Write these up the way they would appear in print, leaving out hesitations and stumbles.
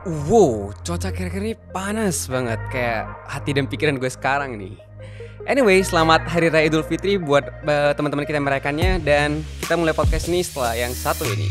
Wow, cuaca akhir-akhir ini panas banget. Kayak hati dan pikiran gue sekarang nih. Anyway, selamat Hari Raya Idul Fitri buat teman-teman kita yang merayakannya. Dan kita mulai podcast ini setelah yang satu ini.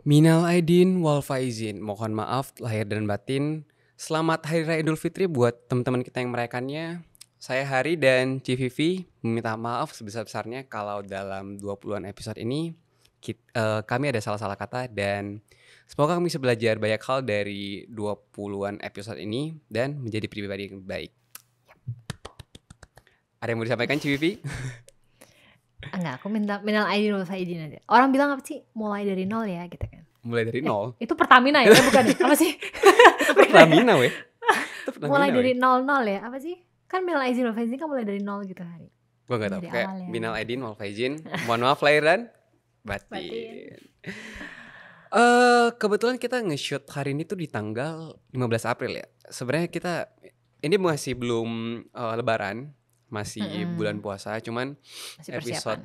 Minal aidin wal faizin, mohon maaf lahir dan batin. Selamat Hari Raya Idul Fitri buat teman-teman kita yang merayakannya. Saya Hari dan Civivi meminta maaf sebesar-besarnya kalau dalam 20-an episode ini kami ada salah-salah kata, dan semoga kami bisa belajar banyak hal dari 20-an episode ini dan menjadi pribadi yang baik. Ada yang mau disampaikan, Civivi? Enggak, aku minal aidin wal faizin aja. Orang bilang apa sih? Mulai dari nol ya gitu kan. Mulai dari nol? Itu Pertamina ya? Bukan ya? Apa sih? Pertamina weh. Mulai dari nol ya? Apa sih? Kan minal aidin wal faizin kan mulai dari nol gitu, Hari. Gue gak tau, Dari kayak awal ya. minal aidin wal faizin. Mohon maaf lahir dan batin. Kebetulan kita nge-shoot hari ini tuh di tanggal 15 April ya. Sebenarnya kita ini masih belum Lebaran, masih bulan puasa, cuman Masih persiapan.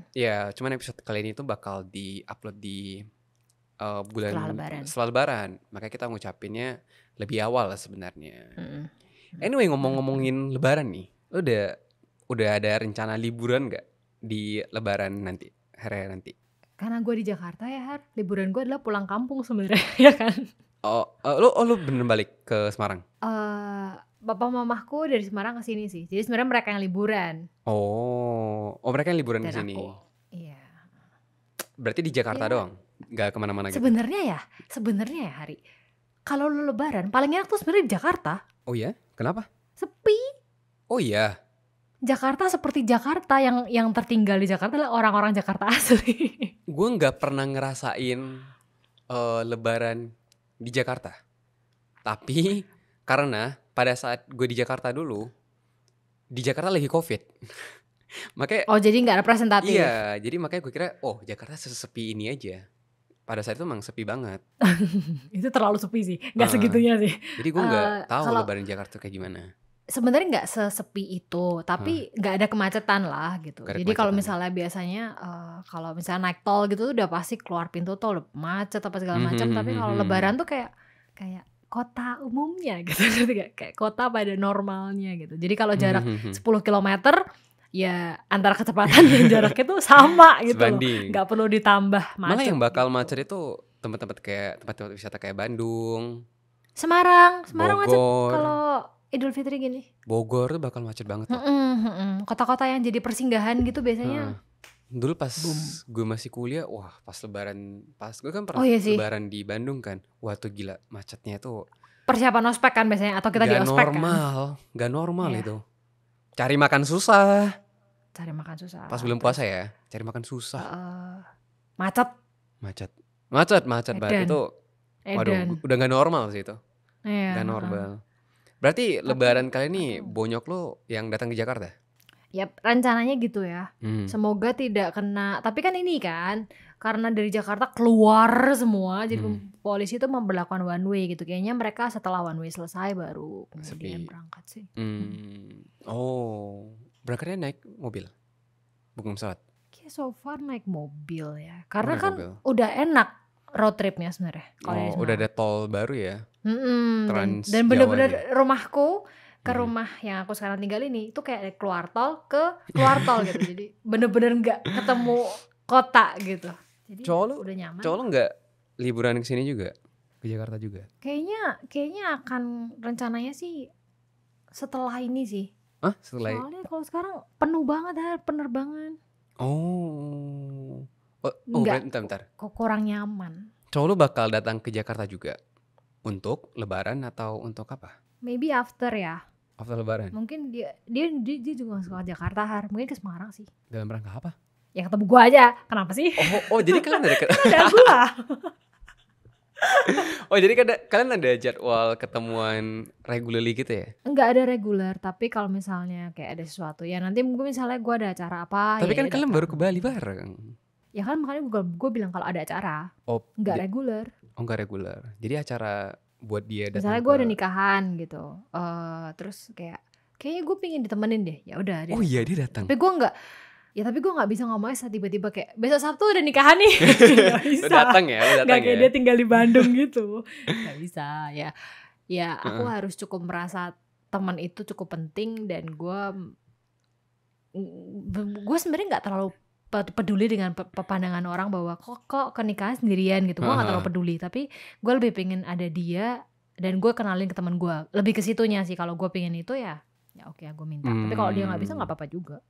cuman episode kali ini tuh bakal di-upload di bulan Setelah Lebaran. Lebaran. Makanya kita ngucapinnya lebih awal lah sebenarnya. Anyway, ngomongin Lebaran nih, lo udah ada rencana liburan nggak di Lebaran nanti, hari nanti? Karena gue di Jakarta ya, Har. Liburan gue adalah pulang kampung sebenarnya, ya kan? Lo bener balik ke Semarang? Bapak mamahku dari Semarang ke sini sih. Jadi sebenarnya mereka yang liburan. Oh, mereka yang liburan ke Dan sini. aku, iya. Berarti di Jakarta doang, nggak kemana-mana gitu? Sebenarnya ya, Hari. Kalau lu Lebaran, paling enak tuh sebenarnya di Jakarta. Oh ya, kenapa? Sepi. Oh iya. Jakarta seperti Jakarta, yang tertinggal di Jakarta adalah orang-orang Jakarta asli. Gue nggak pernah ngerasain Lebaran di Jakarta. Tapi karena pada saat gue di Jakarta dulu, di Jakarta lagi COVID. Makanya, Oh, jadi nggak representatif. iya, jadi makanya gue kira, Jakarta sesepi ini aja. Pada saat itu emang sepi banget. Itu terlalu sepi sih, nggak segitunya sih. Jadi gue nggak tahu kalau- Lebaran Jakarta kayak gimana. Sebenarnya nggak sesepi itu, tapi nggak ada kemacetan lah gitu. Nggak ada Jadi kalau kemacetan. misalnya biasanya kalau misalnya naik tol gitu udah pasti keluar pintu tol udah macet apa segala macam. Tapi kalau Lebaran tuh kayak kota umumnya gitu, kayak kota pada normalnya gitu. Jadi kalau jarak 10 km ya antara kecepatan dan jaraknya tuh sama gitu loh. Sebanding. Nggak perlu ditambah Malah macet. yang bakal gitu. macet itu tempat-tempat wisata kayak Bandung, Semarang macet Bogor. kalau Idul Fitri gini. Bogor tuh bakal macet banget tuh. Kota-kota yang jadi persinggahan gitu biasanya. Dulu pas gue masih kuliah, pas Lebaran, gue kan pernah Oh iya sih. Lebaran di Bandung kan. Wah tuh gila, macetnya tuh Persiapan ospek kan biasanya, atau kita di gak ospek kan. gak normal Iya. itu. Cari makan susah. Cari makan susah. Pas belum puasa ya, cari makan susah. Macet. Macet banget Edan. itu. Waduh, udah gak normal sih itu. Iya. Gak normal. Berarti Lebaran kali ini bonyok lo yang datang ke Jakarta? Yap, rencananya gitu ya. Semoga tidak kena. Tapi kan ini kan, karena dari Jakarta keluar semua, jadi polisi itu memberlakukan one way gitu. Kayaknya mereka setelah one way selesai baru kemudian berangkat sih. Oh, berangkatnya naik mobil, bukan pesawat? Kayak so far naik mobil ya. Karena Naik kan mobil. udah enak road tripnya sebenarnya. Udah ada tol baru ya? Trans Dan Jawa bener-bener nih. rumahku ke rumah yang aku sekarang tinggal ini itu kayak keluar tol ke keluar tol gitu. Jadi bener-bener nggak ketemu kota gitu. Jadi udah nyaman. Cowok lo nggak liburan ke sini juga, ke Jakarta juga? Kayaknya akan rencananya sih setelah ini sih. Soalnya kalau sekarang penuh banget penerbangan. Nggak, bentar. Kok kurang nyaman. Cowok lo bakal datang ke Jakarta juga untuk Lebaran atau untuk apa? Maybe after ya. After Lebaran. Mungkin dia juga suka Jakarta, mungkin ke Semarang sih. Dalam rangka apa? Ya ketemu gua aja. Kenapa sih? Oh jadi kalian ada Ada gua. Oh jadi kalian ada jadwal ketemuan regularly gitu ya? Enggak ada reguler, tapi kalau misalnya kayak ada sesuatu ya nanti mungkin misalnya gue ada acara apa Tapi ya kan dia kalian baru ke datang. Bali bareng. Ya kan makanya gue bilang kalau ada acara Oh, enggak reguler. enggak reguler. Jadi acara buat dia Misalnya datang gue ke. ada nikahan gitu, terus kayaknya gue pengen ditemenin deh, ya udah dia Oh iya datang. dia datang. Tapi gue nggak bisa ngomongnya saat tiba-tiba kayak besok Sabtu udah nikahan nih. Nggak Lu bisa. datang ya, lu datang Nggak kayak ya. dia tinggal di Bandung gitu. Nggak bisa ya. Ya aku Heeh. harus cukup merasa teman itu cukup penting dan gue sebenarnya nggak terlalu peduli dengan pandangan orang bahwa kok ke nikahan sendirian gitu. Gue nggak terlalu peduli, tapi gue lebih pengen ada dia dan gue kenalin ke teman gue. Lebih ke situnya sih. Kalau gue pengen itu ya oke gue minta. Tapi kalau dia nggak bisa nggak apa-apa juga.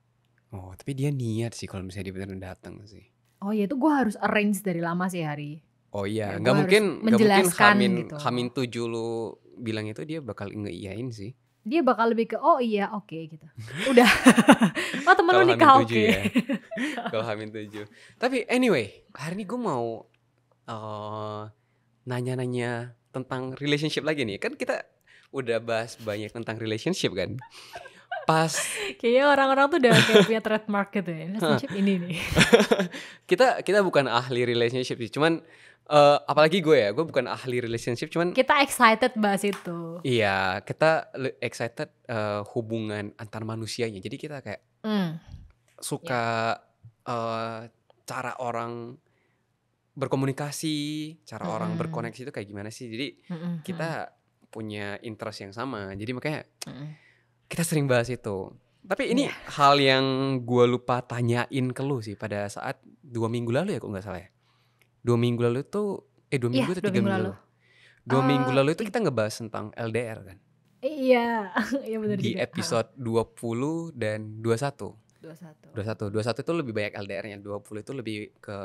Oh tapi dia niat sih kalau misalnya dia beneran datang sih. Oh ya itu gue harus arrange dari lama sih Hari. Oh iya, Ya, nggak gua mungkin harus menjelaskan gitu. Hamin 7 lu bilang itu dia bakal ngeiyain sih. Dia bakal lebih ke oh iya oke gitu. Udah. Oh temen lu Kalau nikah Hamin 7 oke. ya. Kalau Hamin 7. Tapi anyway, hari ini gue mau nanya-nanya tentang relationship lagi nih. Kan kita udah bahas banyak tentang relationship kan. Pas Kayaknya orang-orang tuh udah kayak punya trademark gitu ya. Relationship ini nih. kita bukan ahli relationship sih, cuman apalagi gue bukan ahli relationship, cuman Kita excited bahas itu. iya, kita excited hubungan antar manusianya. Jadi kita kayak suka cara orang berkomunikasi, cara orang berkoneksi itu kayak gimana sih. Jadi kita punya interest yang sama. Jadi makanya kita sering bahas itu. Tapi ini hal yang gue lupa tanyain ke lu sih pada saat 2 minggu lalu ya kok nggak salah ya. 2 minggu lalu tuh 2 minggu atau 3 minggu lalu. 2 minggu lalu itu kita ngebahas tentang LDR kan. Iya, iya benar juga. Di episode 20 dan 21. 21 itu lebih banyak LDR-nya, 20 itu lebih ke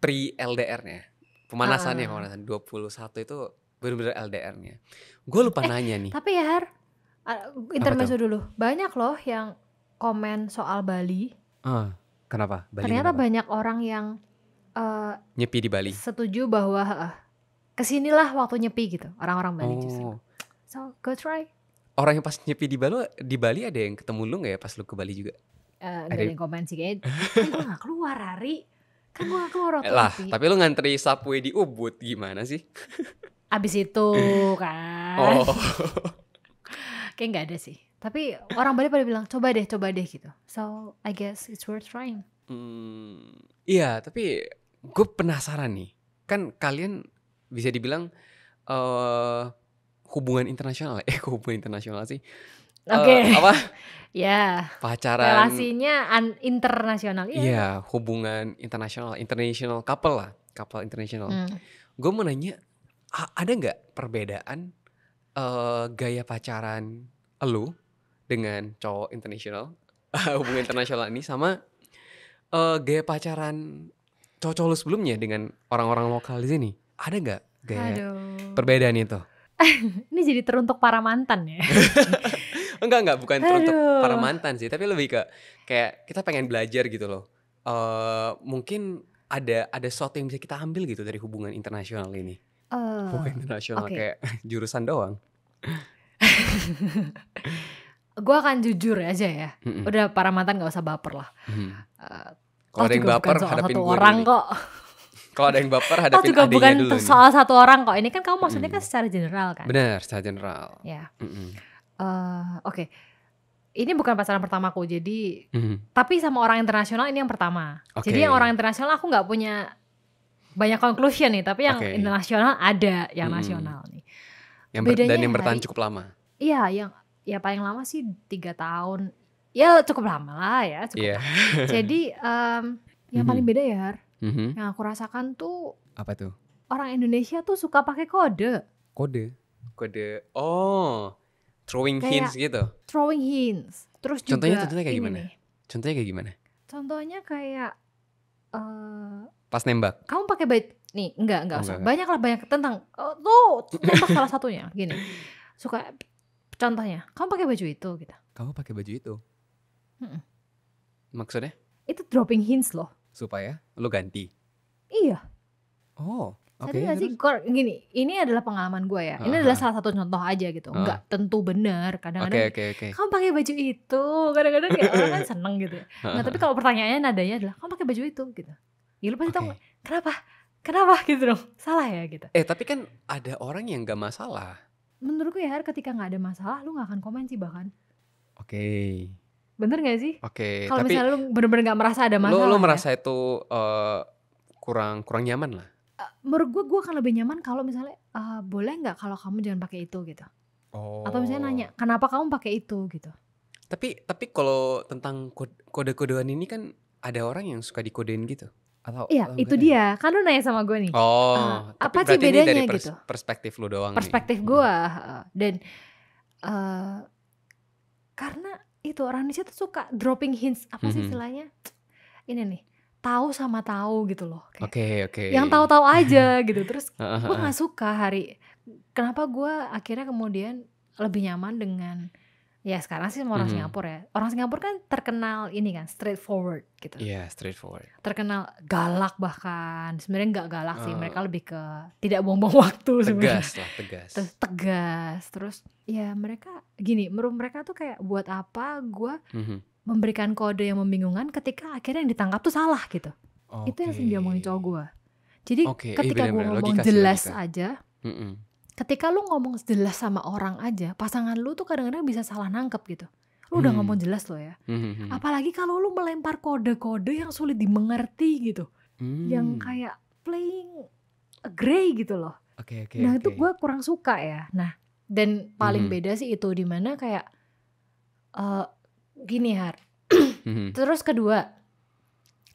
pre-LDR-nya. Pemanasan 21 itu benar-benar LDR-nya. Gue lupa nanya nih. Tapi ya Har, intermezzo dulu. Banyak loh yang komen soal Bali. Kenapa? Bali Ternyata kenapa? banyak orang yang nyepi di Bali. Setuju bahwa kesinilah waktu nyepi gitu. Orang-orang Bali justru. So go try. Orang yang pas nyepi di Bali ada yang ketemu lu gak ya pas lu ke Bali juga? Gak ada yang komen sih kayaknya. Kan gue gak keluar Hari. Kan gue gak keluar waktu lah, nyepi. tapi lu ngantri subway di Ubud gimana sih? Abis itu kan. Kayak gak ada sih. Tapi orang Bali pada bilang coba deh gitu. So I guess it's worth trying. Iya tapi gue penasaran nih. Kan kalian bisa dibilang hubungan internasional hubungan internasional sih. Apa? Ya. Pacaran. Relasinya internasional. Iya, hubungan international couple lah, couple international. Gue mau nanya, ada nggak perbedaan gaya pacaran lu dengan cowok internasional, hubungan internasional ini sama gaya pacaran cowok-cowok lu sebelumnya dengan orang-orang lokal di sini? Ada nggak gaya perbedaan itu? Ini jadi teruntuk para mantan ya. Enggak, bukan teruntuk para mantan sih, tapi lebih ke kayak kita pengen belajar gitu loh. Mungkin ada sesuatu yang bisa kita ambil gitu dari hubungan internasional ini. Hubungan internasional kayak jurusan doang. Gue akan jujur aja ya. Udah para mantan gak usah baper lah. Kalau ada yang baper hadapin gue orang kok. Kalau ada yang baper hadapin juga bukan dulu soal satu orang kok. Ini kan kamu maksudnya kan secara general kan. Benar, secara general. Ya. Oke. Ini bukan pacaran pertamaku. Jadi tapi sama orang internasional ini yang pertama. Jadi yang orang internasional aku gak punya banyak conclusion nih. Tapi yang internasional ada yang nasional nih. Dan yang bertahan cukup lama. Iya, yang paling lama sih 3 tahun. Ya cukup lama lah ya. Cukup. Jadi yang paling beda ya Har. Yang aku rasakan tuh apa tuh? Orang Indonesia tuh suka pakai kode. Throwing kayak hints gitu. Throwing hints. Terus contohnya juga kayak gimana? Contohnya kayak pas nembak. Kamu pakai baju nih, enggak usah. Banyak tentang tuh nembak salah satunya gini. Suka contohnya, kamu pakai baju itu gitu. Kamu pakai baju itu. Maksudnya? Itu dropping hints loh. Supaya lu ganti. Iya. Oke, Sadar gak sih? Gini, ini adalah pengalaman gue ya. Ini adalah salah satu contoh aja gitu. Enggak tentu benar. Kadang-kadang Oke. kamu pakai baju itu. Kadang-kadang kayak orang kan seneng gitu ya. Nggak, tapi kalau pertanyaannya nadanya adalah kamu pakai baju itu gitu. Ya lu pasti tau gak, kenapa gitu dong. Salah ya gitu. Tapi kan ada orang yang gak masalah. Menurut gue ya, ketika gak ada masalah lu gak akan komen sih bahkan. Oke. Bener gak sih? Kalau Tapi misalnya lu bener-bener gak merasa ada masalah lu ya, merasa itu kurang nyaman lah. menurut gue akan lebih nyaman kalau misalnya boleh nggak kalau kamu jangan pakai itu gitu. Atau misalnya nanya kenapa kamu pakai itu gitu. Tapi kalau tentang kode-kodean ini kan ada orang yang suka dikodein gitu. Iya, itu dia. Kan lu nanya sama gue nih. Tapi apa sih berarti ini bedanya dari gitu? perspektif lu doang Perspektif nih. gue. Dan karena itu orang Indonesia tuh suka dropping hints. Apa sih istilahnya? Ini nih, tahu sama tahu gitu loh. Oke. Yang tahu-tahu aja gitu. Terus gue gak suka kenapa gue akhirnya kemudian lebih nyaman dengan, ya sekarang sih sama orang Singapura ya. Orang Singapura kan terkenal ini kan, straightforward gitu. Iya, straightforward. Terkenal galak bahkan. Sebenarnya nggak galak sih, mereka lebih ke tidak buang-buang waktu sebenarnya. Tegas. Terus tegas. Terus ya mereka gini, menurut mereka tuh kayak buat apa gue memberikan kode yang membingungkan ketika akhirnya yang ditangkap tuh salah gitu. Itu yang sering diomongin cowok gue. Jadi ketika gue ngomong jelas aja, ketika lu ngomong jelas sama orang aja, pasangan lu tuh kadang-kadang bisa salah nangkep gitu. Lu udah ngomong jelas loh ya. Apalagi kalau lu melempar kode-kode yang sulit dimengerti gitu. Yang kayak playing gray gitu loh. Nah itu gue kurang suka ya. Nah dan paling beda sih itu dimana kayak gini Har. Terus kedua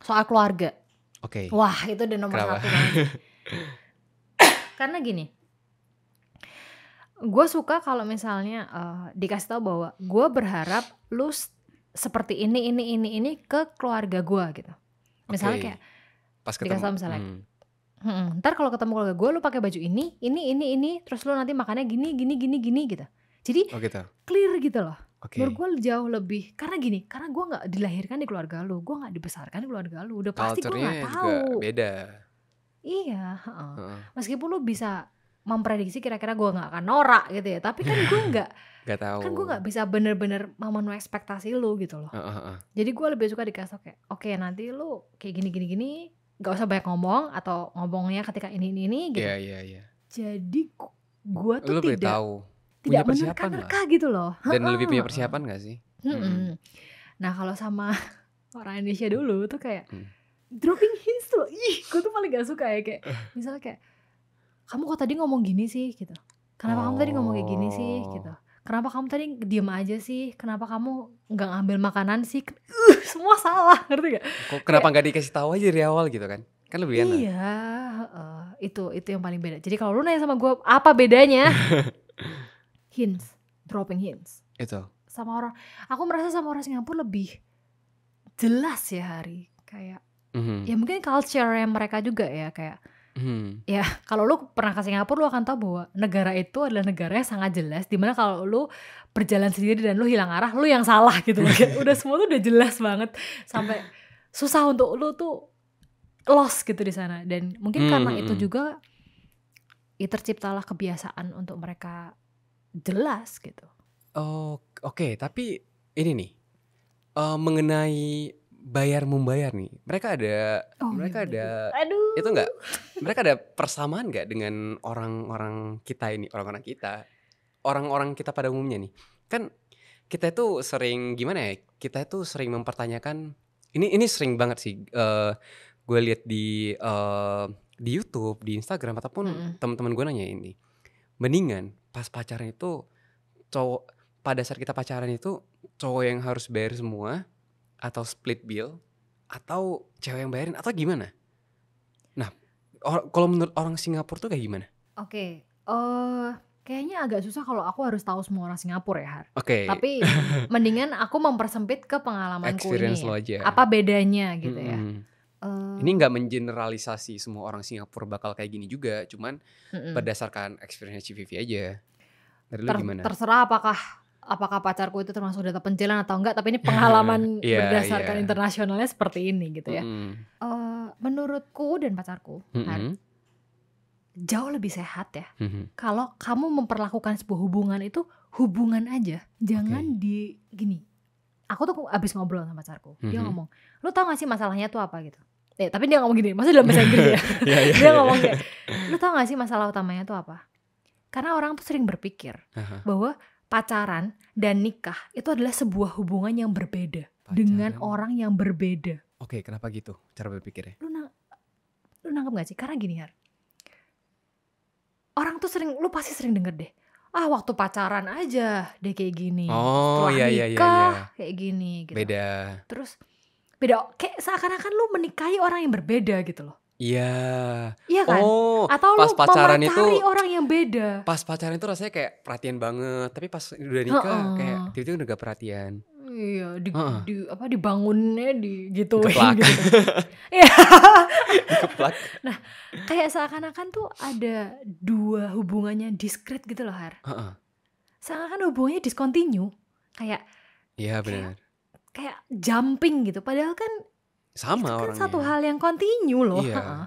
soal keluarga. Wah itu udah nomor satu banget. Karena gini, gue suka kalau misalnya dikasih tahu bahwa gue berharap lu seperti ini ke keluarga gue gitu. Misalnya kayak pas dikasih tahu misalnya, ntar kalau ketemu keluarga gue lu pakai baju ini, terus lu nanti makannya gini gitu. Jadi clear gitu loh. Menurut gue jauh lebih, karena gue nggak dilahirkan di keluarga lu, gue nggak dibesarkan di keluarga lu, udah pasti gue nggak tahu. Juga beda. Iya, meskipun lu bisa memprediksi kira-kira gue nggak akan norak gitu ya, tapi kan gue nggak tahu. Kan gue nggak bisa bener-bener memenuhi ekspektasi lu gitu loh. Jadi gue lebih suka dikasih kayak, oke, nanti lu kayak gini, nggak usah banyak ngomong atau ngomongnya ketika ini gitu. Iya. Jadi gue tuh lu tidak menerka-nerka gitu loh. Dan lebih punya persiapan gak sih? Nah kalau sama orang Indonesia dulu tuh kayak dropping hints tuh, gue tuh paling gak suka ya. Kayak misalnya kayak, kamu kok tadi ngomong gini sih gitu. Kenapa kamu tadi ngomong kayak gini sih gitu. Kenapa kamu tadi diem aja sih. Kenapa kamu gak ngambil makanan sih. Semua salah, ngerti gak? Kenapa gak dikasih tahu aja dari awal gitu kan? Kan lebih enak. Iya, itu yang paling beda. Jadi kalau lu nanya sama gue apa bedanya, hints, dropping hints. Itu. Sama orang, aku merasa sama orang Singapura lebih jelas ya Hari. Kayak, ya mungkin culture yang mereka juga ya kayak. Ya kalau lu pernah ke Singapura lu akan tahu bahwa negara itu adalah negara yang sangat jelas. Dimana kalau lu berjalan sendiri dan lu hilang arah, lu yang salah gitu. Udah semua tuh udah jelas banget. Sampai susah untuk lu tuh lost gitu di sana. Dan mungkin karena itu juga ya terciptalah kebiasaan untuk mereka jelas gitu. Oke, tapi ini nih mengenai bayar membayar nih, mereka ada Aduh. itu nggak? Mereka ada persamaan nggak dengan orang-orang kita pada umumnya nih? Kan kita itu sering gimana ya? Kita itu sering mempertanyakan ini sering banget sih. Gue lihat di YouTube, di Instagram ataupun teman-teman gue nanya ini. Mendingan pas pacaran itu pada saat kita pacaran itu cowok yang harus bayar semua atau split bill atau cewek yang bayarin atau gimana? Nah, kalau menurut orang Singapura tuh kayak gimana? Oke, kayaknya agak susah kalau aku harus tahu semua orang Singapura ya Har. Tapi mendingan aku mempersempit ke pengalamanku experience ini lo aja. Apa bedanya gitu ya. Ini nggak mengeneralisasi semua orang Singapura bakal kayak gini juga, cuman berdasarkan experience CVV aja. Dari lu gimana? Terserah apakah pacarku itu termasuk data pencilan atau enggak, tapi ini pengalaman berdasarkan internasionalnya seperti ini gitu ya. Menurutku dan pacarku, jauh lebih sehat ya. Mhm. Kalau kamu memperlakukan sebuah hubungan itu hubungan aja, jangan di gini. Aku tuh abis ngobrol sama pacarku, dia Mhm. ngomong, lu tau gak sih masalahnya tuh apa gitu. Tapi dia ngomong gini, maksudnya dalam bahasa Inggris ya. Iya, iya, Dia iya. ngomong kayak, lu tau gak sih masalah utamanya tuh apa? Karena orang tuh sering berpikir Aha. bahwa pacaran dan nikah itu adalah sebuah hubungan yang berbeda dengan Pacaran. orang yang berbeda. Oke, kenapa gitu cara berpikirnya? Lu nangkep gak sih? Karena gini Har, orang tuh lu pasti sering denger deh, waktu pacaran aja deh kayak gini, Oh, setelah iya, iya, iya, nikah iya. kayak gini gitu. Beda. Terus beda, kayak seakan-akan lu menikahi orang yang berbeda gitu loh. Iya. Iya kan? Oh, Atau pas lu pacaran memacari itu orang yang beda. pas pacaran itu rasanya kayak perhatian banget, tapi pas udah nikah kayak Heeh. tiba-tiba udah gak perhatian. Iya, Heeh. dibangunnya digituin Dikeplak. gitu. Iya. Dikeplak. Nah, kayak seakan-akan tuh ada dua hubungannya diskret gitu loh Har. Heeh. Seakan-akan hubungannya discontinue. Kayak Iya benar. kayak jumping gitu. Padahal kan Sama itu kan orangnya. satu hal yang continue loh. Iya. Heeh.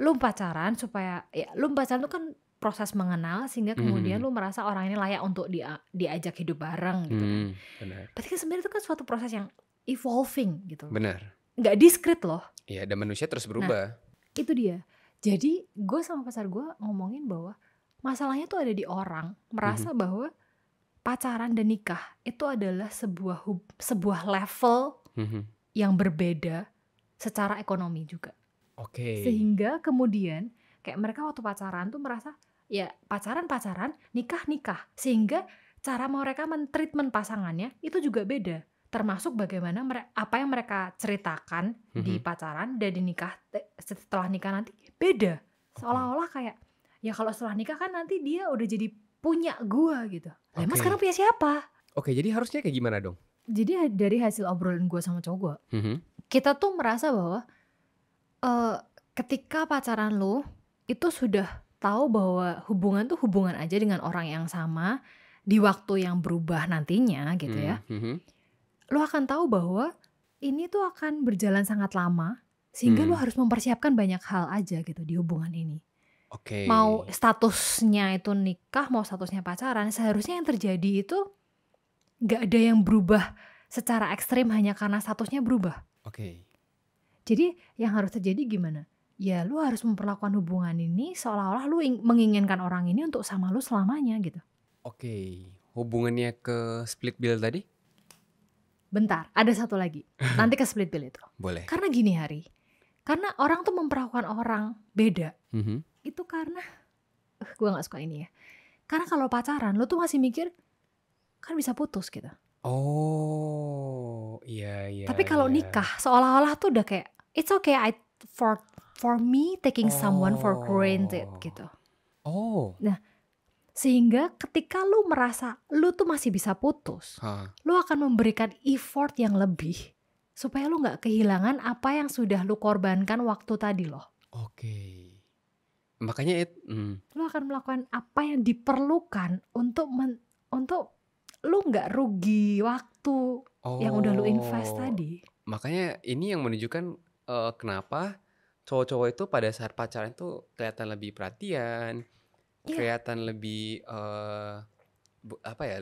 Lu pacaran supaya lu pacaran tuh kan proses mengenal sehingga kemudian lu merasa orang ini layak untuk diajak hidup bareng gitu kan. Benar. Berarti kan sebenarnya itu kan suatu proses yang evolving gitu. Benar. Nggak diskret loh. Iya, dan manusia terus berubah. Itu dia. Jadi gue sama pacar gue ngomongin bahwa masalahnya tuh ada di orang merasa bahwa pacaran dan nikah itu adalah sebuah level yang berbeda secara ekonomi juga. Oke. Sehingga kemudian kayak mereka waktu pacaran tuh merasa ya pacaran, nikah. Sehingga cara mereka men-treatment pasangannya itu juga beda. Termasuk bagaimana apa yang mereka ceritakan di pacaran dan di nikah, setelah nikah nanti beda. Seolah-olah kayak ya kalau setelah nikah kan nanti dia udah jadi punya gua gitu. Emang sekarang punya siapa? Oke, jadi harusnya kayak gimana dong? Jadi dari hasil obrolan gua sama cowok gua, kita tuh merasa bahwa ketika pacaran lu itu sudah tahu bahwa hubungan tuh hubungan aja dengan orang yang sama di waktu yang berubah nantinya gitu ya. Lu akan tahu bahwa ini tuh akan berjalan sangat lama sehingga lu harus mempersiapkan banyak hal aja gitu di hubungan ini. Oke. Mau statusnya itu nikah, mau statusnya pacaran, seharusnya yang terjadi itu gak ada yang berubah secara ekstrim hanya karena statusnya berubah. Oke. Jadi yang harus terjadi gimana? Ya lu harus memperlakukan hubungan ini seolah-olah lu menginginkan orang ini untuk sama lu selamanya gitu. Oke. Hubungannya ke split bill tadi? Bentar, ada satu lagi. Nanti ke split bill itu. Boleh. Karena gini Hari, karena orang tuh memperlakukan orang beda. Itu karena gue gak suka ini ya. Karena kalau pacaran lu tuh masih mikir kan bisa putus gitu. Oh, iya. Tapi kalau nikah seolah-olah tuh udah kayak it's okay for me taking someone for granted gitu. Oh. Nah, sehingga ketika lu merasa lu tuh masih bisa putus, lu akan memberikan effort yang lebih supaya lu gak kehilangan apa yang sudah lu korbankan waktu tadi loh. Oke. Makanya lu akan melakukan apa yang diperlukan untuk lu gak rugi waktu yang udah lu invest tadi. Makanya ini yang menunjukkan kenapa cowok-cowok itu pada saat pacaran tuh kelihatan lebih perhatian, kelihatan lebih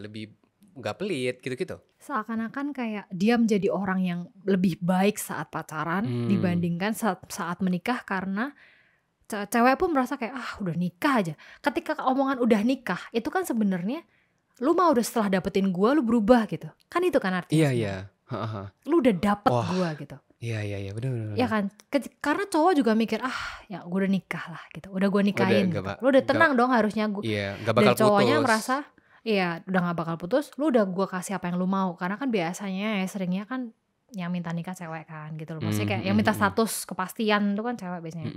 lebih nggak pelit gitu-gitu. Seakan-akan kayak dia menjadi orang yang lebih baik saat pacaran dibandingkan saat menikah, karena cewek pun merasa kayak udah nikah aja. Ketika omongan udah nikah itu kan sebenarnya lu mau udah setelah dapetin gua lu berubah gitu. Kan itu kan artinya. Iya. Lu udah dapet gua gitu. Iya, benar. Ya kan, karena cowok juga mikir ya gue udah nikah lah gitu, udah gue nikahin gitu. Lu udah tenang dong harusnya gue. Iya, gak bakal dan cowoknya putus. merasa udah gak bakal putus. Lu udah gue kasih apa yang lu mau, karena kan biasanya seringnya kan yang minta nikah cewek kan gitu loh. Maksudnya kayak yang minta status kepastian itu kan cewek biasanya.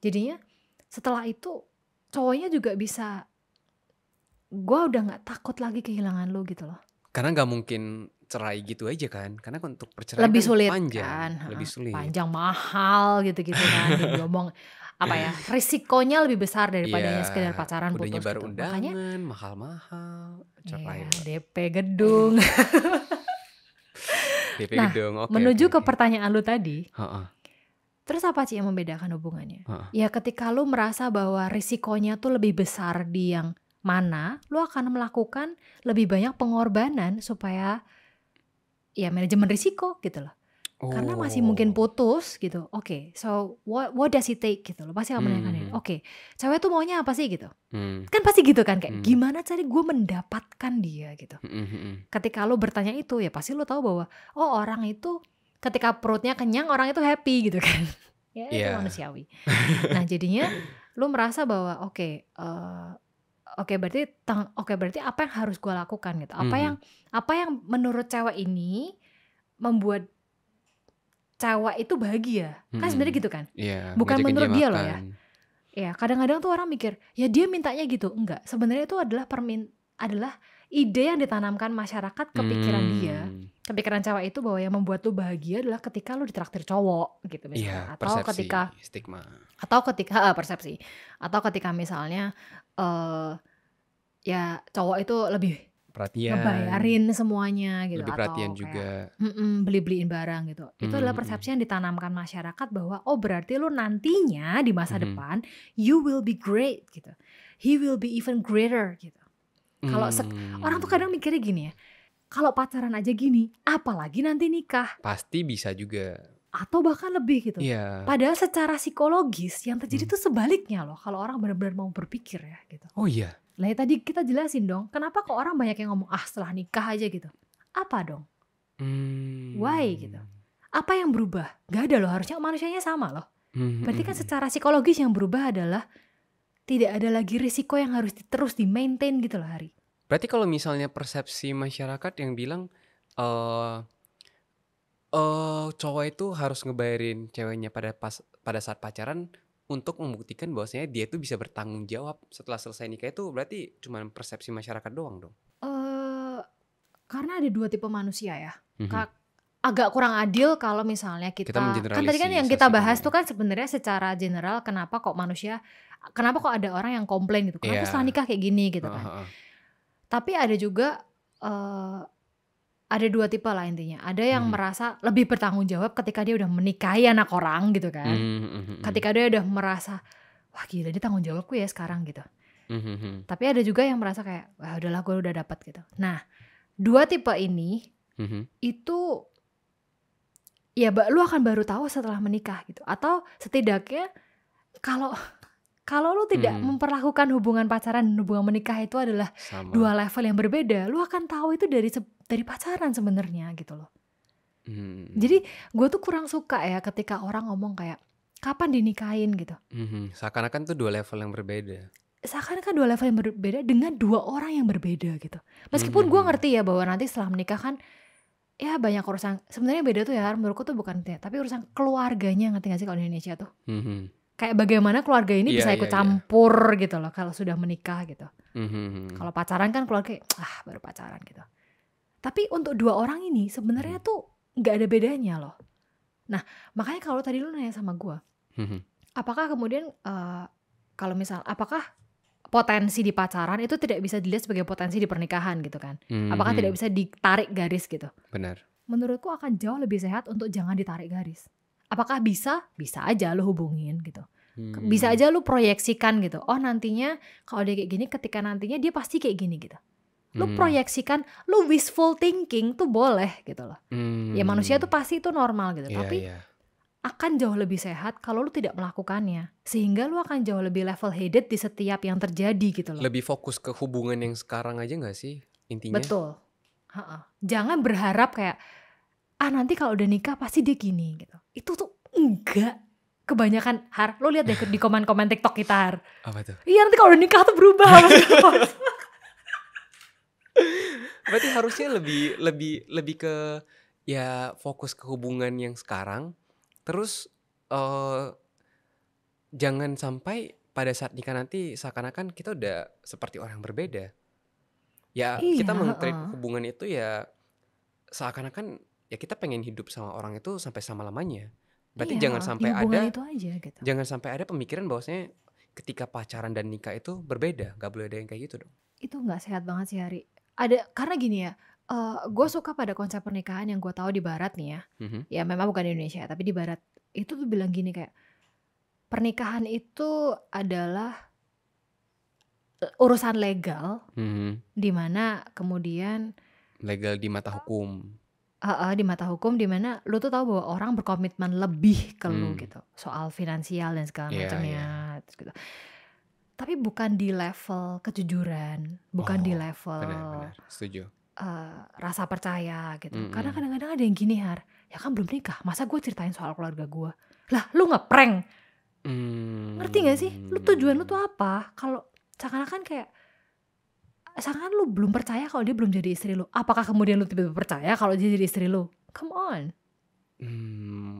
Jadinya setelah itu cowoknya juga bisa, gue udah gak takut lagi kehilangan lu gitu loh. Karena gak mungkin cerai gitu aja kan, karena untuk perceraian lebih kan sulit panjang, kan, lebih sulit, panjang, mahal gitu kan. Diomong risikonya lebih besar daripada sekedar pacaran putus udahnya baru gitu. undangan, makanya mahal-mahal, cerai. DP gedung. DP nah, gedung. Menuju ke pertanyaan lu tadi, Terus apa sih yang membedakan hubungannya? Heeh. Ya ketika lu merasa bahwa risikonya tuh lebih besar di yang mana, lu akan melakukan lebih banyak pengorbanan supaya ya manajemen risiko gitu loh. Karena masih mungkin putus gitu. Oke, so what does it take gitu loh. Pasti akan menanyakan, oke, cewek tuh maunya apa sih gitu. Kan pasti gitu kan, kayak gimana cari gue mendapatkan dia gitu. Ketika lu bertanya itu, ya pasti lu tahu bahwa oh orang itu ketika perutnya kenyang, orang itu happy gitu kan. Ya itu manusiawi. Nah jadinya lu merasa bahwa oke, berarti apa yang harus gue lakukan gitu. Apa yang menurut cewek ini membuat cewek itu bahagia. Kan sebenarnya gitu kan. Bukan menurut dia loh ya. Ya kadang-kadang tuh orang mikir, ya dia mintanya gitu. Enggak, sebenarnya itu adalah ide yang ditanamkan masyarakat ke pikiran dia. Kepikiran cewek itu bahwa yang membuat lu bahagia adalah ketika lu ditraktir cowok gitu misalnya. Atau persepsi, ketika stigma. Atau ketika persepsi. Atau ketika misalnya ya cowok itu lebih perhatian, ngebayarin semuanya gitu, lebih atau perhatian kayak juga. beli-beliin barang gitu. Itu adalah persepsi yang ditanamkan masyarakat bahwa oh berarti lu nantinya di masa depan you will be great gitu. He will be even greater gitu. Kalau orang tuh kadang mikirnya gini ya. Kalau pacaran aja gini, apalagi nanti nikah. Pasti bisa juga. Atau bahkan lebih gitu. Padahal secara psikologis yang terjadi tuh sebaliknya loh. Kalau orang benar-benar mau berpikir ya gitu. Oh iya. Lah tadi kita jelasin dong, kenapa kok orang banyak yang ngomong setelah nikah aja gitu. Apa dong? Why gitu? Apa yang berubah? Gak ada loh, harusnya manusianya sama loh. Berarti kan secara psikologis yang berubah adalah tidak ada lagi risiko yang harus terus di-maintain gitu loh Hari. Berarti kalau misalnya persepsi masyarakat yang bilang cowok itu harus ngebayarin ceweknya pada saat pacaran untuk membuktikan bahwasanya dia itu bisa bertanggung jawab setelah selesai nikah, itu berarti cuma persepsi masyarakat doang dong? Karena ada dua tipe manusia ya. Agak kurang adil kalau misalnya kita kan tadi kan yang kita bahas tuh kan sebenarnya secara general kenapa kok ada orang yang komplain gitu, kenapa setelah nikah kayak gini gitu kan. Tapi ada juga ada dua tipe lah intinya. Ada yang merasa lebih bertanggung jawab ketika dia udah menikahi anak orang gitu kan. Ketika dia udah merasa, wah gila dia tanggung jawabku ya sekarang gitu. Tapi ada juga yang merasa kayak, wah udahlah gue udah dapat gitu. Nah, dua tipe ini itu ya lu akan baru tahu setelah menikah gitu. Atau setidaknya kalau lu tidak memperlakukan hubungan pacaran dan hubungan menikah itu adalah dua level yang berbeda, lu akan tahu itu dari pacaran sebenarnya gitu loh. Jadi gue tuh kurang suka ya ketika orang ngomong kayak kapan dinikahin gitu. Seakan-akan tuh dua level yang berbeda. Seakan-akan dua level yang berbeda dengan dua orang yang berbeda gitu. Meskipun gue ngerti ya bahwa nanti setelah menikah kan ya banyak urusan. Sebenarnya beda tuh ya menurutku tuh bukan tapi urusan keluarganya, ngerti gak sih kalau di Indonesia tuh. Kayak bagaimana keluarga ini bisa ikut campur gitu loh kalau sudah menikah gitu. Kalau pacaran kan keluarga baru pacaran gitu. Tapi untuk dua orang ini sebenarnya tuh nggak ada bedanya loh. Nah makanya kalau tadi lu nanya sama gue, apakah kemudian kalau misal apakah potensi di pacaran itu tidak bisa dilihat sebagai potensi di pernikahan gitu kan? Apakah tidak bisa ditarik garis gitu? Benar. Menurutku akan jauh lebih sehat untuk jangan ditarik garis. Apakah bisa? Bisa aja lu hubungin gitu. Bisa aja lu proyeksikan gitu. Oh nantinya kalau dia kayak gini, ketika nantinya dia pasti kayak gini gitu. Lu proyeksikan, lu wishful thinking tuh boleh gitu loh. Ya manusia tuh pasti itu normal gitu. Tapi akan jauh lebih sehat kalau lu tidak melakukannya. Sehingga lu akan jauh lebih level headed di setiap yang terjadi gitu loh. Lebih fokus ke hubungan yang sekarang aja gak sih intinya? Betul. Jangan berharap kayak nanti kalau udah nikah pasti dia gini gitu. Itu tuh enggak. Kebanyakan lu lihat deh di komen-komen TikTok kita Apa tuh? Iya nanti kalau udah nikah tuh berubah. Berarti harusnya lebih ke ya fokus ke hubungan yang sekarang. Terus jangan sampai pada saat nikah nanti seakan-akan kita udah seperti orang berbeda. Ya kita meng-treat hubungan itu ya seakan-akan ya kita pengen hidup sama orang itu sampai selama-lamanya. Berarti jangan sampai ada itu aja, gitu. Jangan sampai ada pemikiran bahwasanya ketika pacaran dan nikah itu berbeda. Gak boleh ada yang kayak gitu dong. Itu gak sehat banget sih Hari. Karena gini ya, gue suka pada konsep pernikahan yang gue tahu di barat nih ya. Ya memang bukan di Indonesia tapi di barat itu tuh bilang gini kayak pernikahan itu adalah urusan legal di mana kemudian Legal di mata hukum. di mata hukum di mana lu tuh tahu bahwa orang berkomitmen lebih ke lu gitu soal finansial dan segala macamnya gitu. Tapi bukan di level kejujuran, bukan di level Benar, setuju. rasa percaya gitu. Karena kadang-kadang ada yang gini Har, ya kan belum nikah, masa gue ceritain soal keluarga gue? Lah lu ngeprank. Ngerti gak sih? Lu tujuan lu tuh apa? Kalau seakan-akan kayak seakan lu belum percaya kalau dia belum jadi istri lu. Apakah kemudian lu tiba-tiba percaya kalau dia jadi istri lu? Come on.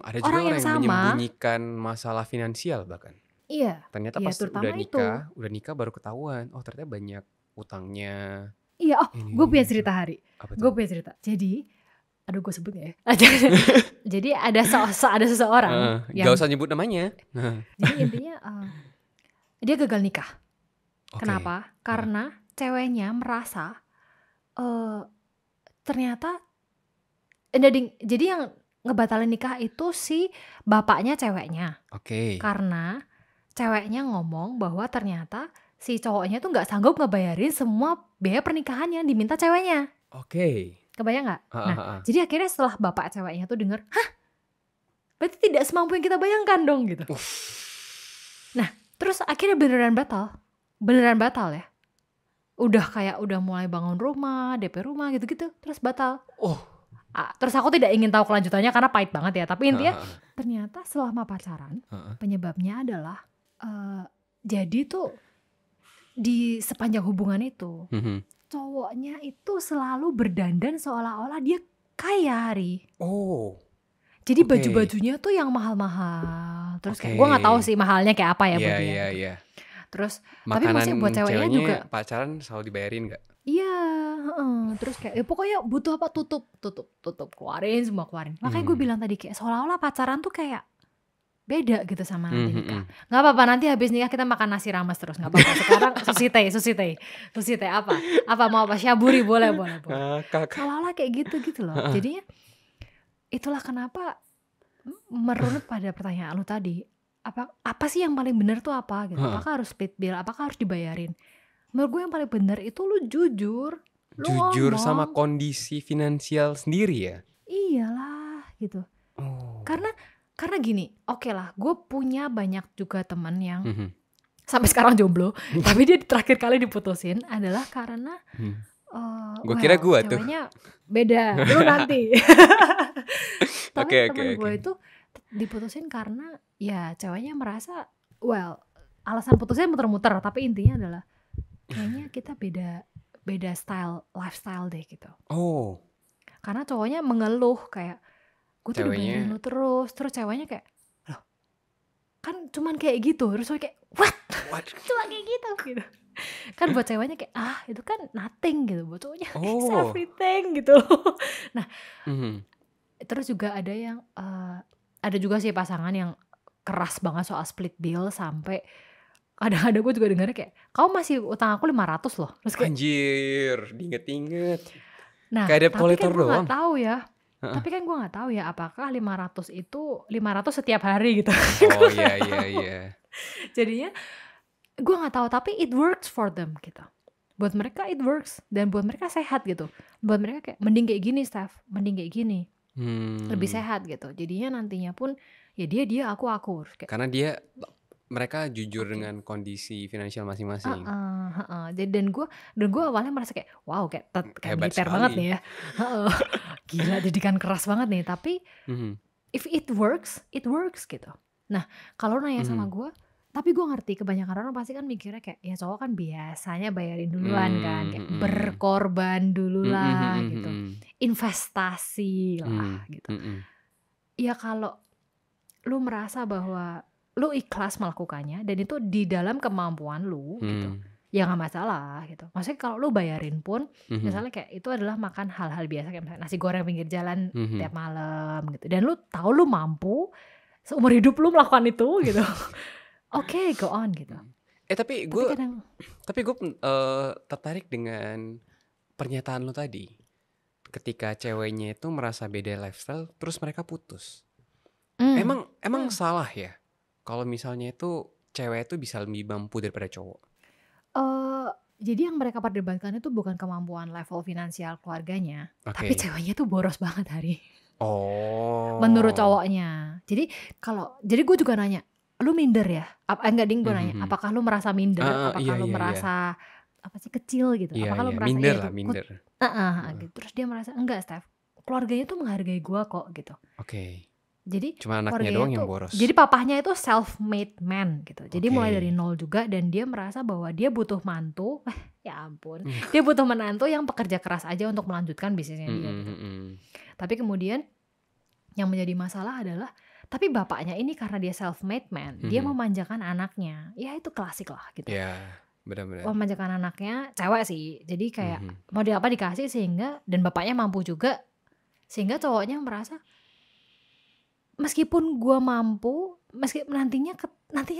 Ada juga orang yang menyembunyikan masalah finansial bahkan. Iya. Ternyata pas udah nikah baru ketahuan. Oh ternyata banyak utangnya. Iya, gue punya cerita Hari. Gue punya cerita. Jadi, aduh gue sebut ya. Jadi ada seseorang yang gak usah nyebut namanya. Jadi intinya dia gagal nikah. Kenapa? Karena ceweknya merasa ternyata jadi yang ngebatalin nikah itu si bapaknya ceweknya. Karena ceweknya ngomong bahwa ternyata si cowoknya tuh nggak sanggup ngebayarin semua biaya pernikahan yang diminta ceweknya. Kebayang nggak? Nah, jadi akhirnya setelah bapak ceweknya tuh denger, hah? Berarti tidak semampu yang kita bayangkan dong gitu. Nah, terus akhirnya beneran batal ya. Udah mulai bangun rumah, DP rumah gitu-gitu, terus batal. Terus aku tidak ingin tahu kelanjutannya karena pahit banget ya. Tapi intinya ternyata selama pacaran penyebabnya adalah jadi tuh di sepanjang hubungan itu cowoknya itu selalu berdandan seolah-olah dia kaya Hari. Jadi baju-bajunya tuh yang mahal-mahal. Terus kayak gue nggak tahu sih mahalnya kayak apa ya buat dia. Gitu. Terus makanan tapi maksudnya buat ceweknya juga pacaran selalu dibayarin nggak? Iya, terus kayak pokoknya butuh apa tutup keluarin. Makanya gue bilang tadi kayak seolah-olah pacaran tuh kayak beda gitu sama nanti nikah. Nggak apa-apa nanti habis nikah kita makan nasi rames terus nggak apa-apa. Sekarang sushi teh apa mau apa syaburi boleh. Seolah-olah kayak gitu loh. Jadinya itulah kenapa merunut pada pertanyaan lu tadi. Apa sih yang paling benar tuh apa gitu? Apakah harus split bill? Apakah harus dibayarin? Menurut gue yang paling benar itu lu jujur ngomong. Sama kondisi finansial sendiri ya? Iyalah gitu. Karena gini, oke lah, gue punya banyak juga teman yang sampai sekarang jomblo, tapi dia terakhir kali diputusin adalah karena gue kira gue tuh ceweknya beda, lu nanti. Tapi teman gue itu diputusin karena ya ceweknya merasa, alasan putusnya muter-muter, tapi intinya adalah kayaknya kita beda lifestyle deh gitu. Karena cowoknya mengeluh kayak gue tuh udah bayarin lu terus ceweknya kayak loh kan cuman kayak gitu, terus kayak what? Cuma kayak gitu kan buat ceweknya kayak itu kan nothing gitu, buat cowoknya it's everything gitu. Nah terus juga ada yang ada juga sih pasangan yang keras banget soal split bill sampai kadang-kadang gue juga dengarnya kayak kamu masih utang aku 500 loh. Terus kayak, anjir diinget-inget. Nah kayak tapi kan gue gak tahu ya. Tapi kan gue gak tahu ya apakah 500 itu 500 setiap hari gitu. Iya. Jadinya gue gak tahu, tapi it works for them gitu. Buat mereka it works dan buat mereka sehat gitu. Buat mereka kayak mending kayak gini Steph, mending kayak gini. Lebih sehat gitu. Jadinya nantinya pun ya dia aku kayak, karena mereka jujur dengan kondisi finansial masing-masing. Dan gue awalnya merasa kayak wow kayak militer banget nih ya. Gila didikan keras banget nih. Tapi if it works gitu. Nah kalau nanya sama gue, tapi gue ngerti kebanyakan orang pasti kan mikirnya kayak ya cowok kan biasanya bayarin duluan kan, kayak berkorban dulu lah gitu, investasi lah gitu. Ya kalau lu merasa bahwa lu ikhlas melakukannya dan itu di dalam kemampuan lu gitu, ya nggak masalah gitu. Maksudnya kalau lu bayarin pun misalnya kayak itu adalah makan hal-hal biasa kayak misalnya nasi goreng pinggir jalan tiap malam gitu, dan lu tahu lu mampu seumur hidup lu melakukan itu gitu. Oke, go on gitu. Tapi gue tertarik dengan pernyataan lu tadi ketika ceweknya itu merasa beda lifestyle terus mereka putus. Emang Emang salah ya kalau misalnya itu cewek itu bisa lebih mampu daripada cowok? Jadi yang mereka perdebatkan itu bukan kemampuan level finansial keluarganya, tapi Oke. ceweknya tuh boros banget Hari, menurut Oh. cowoknya. Jadi gue juga nanya, "Lu minder ya?" Enggak ding, gue nanya, Mhm. "Apakah lu merasa minder? Iya Apakah lu iya iya. merasa apa sih, kecil gitu? Iya Apakah lu iya, merasa minder ya lah, itu minder. Heeh. gitu." Terus dia merasa, "Enggak, Steph, keluarganya tuh menghargai gue kok," gitu. Oke. Jadi Cuma anaknya keluarganya doang yang tuh, boros. jadi papahnya itu self made man gitu. Jadi mulai dari Oke. nol juga, dan dia merasa bahwa dia butuh mantu. Ya ampun, dia butuh menantu yang pekerja keras aja untuk melanjutkan bisnisnya dia gitu. Mhm. Tapi kemudian yang menjadi masalah adalah, tapi bapaknya ini karena dia self made man, dia Mhm. memanjakan anaknya. Ya itu klasik lah gitu. Iya, benar-benar. Memanjakan anaknya, cewek sih. Jadi kayak Mhm. mau di apa dikasih, sehingga dan bapaknya mampu juga, sehingga cowoknya merasa meskipun gue mampu, nantinya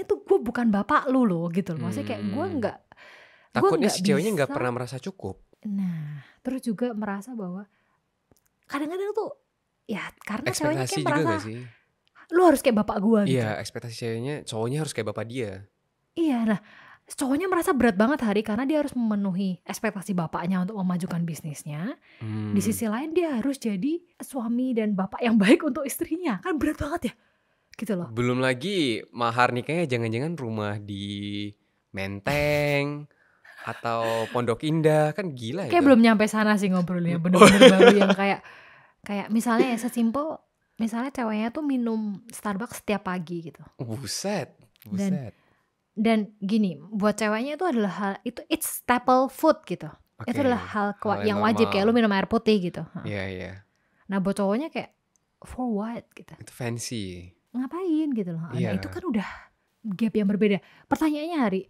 tuh gue bukan bapak lu loh gitu loh. Maksudnya kayak gue Mmm. Takutnya nggak si ceweknya nggak bisa. pernah merasa cukup. Nah, terus juga merasa bahwa kadang-kadang tuh ya karena ceweknya Ekspektasi kayak juga merasa gak sih? lu harus kayak bapak gue Iya, gitu loh. ekspektasi cowoknya harus kayak bapak dia. Iya, nah cowoknya merasa berat banget Hari, karena dia harus memenuhi ekspektasi bapaknya untuk memajukan bisnisnya. Di Mmm. sisi lain dia harus jadi suami dan bapak yang baik untuk istrinya. Kan berat banget ya, gitu loh. Belum lagi mahar nikahnya jangan-jangan rumah di Menteng atau Pondok Indah, kan gila Kayak itu. belum nyampe sana sih ngobrolnya, Oh. bener-bener baru yang kayak misalnya ya sesimpel, misalnya ceweknya tuh minum Starbucks setiap pagi gitu. Buset, Dan buset. gini, buat ceweknya itu adalah hal itu, it's staple food gitu. Itu adalah Oke, hal hal yang yang wajib, kayak lu normal. minum air putih gitu. Iya iya, Nah buat cowoknya kayak for what gitu. itu fancy. Ngapain gitu loh. Nah itu Iya. kan udah gap yang berbeda. Pertanyaannya Hari,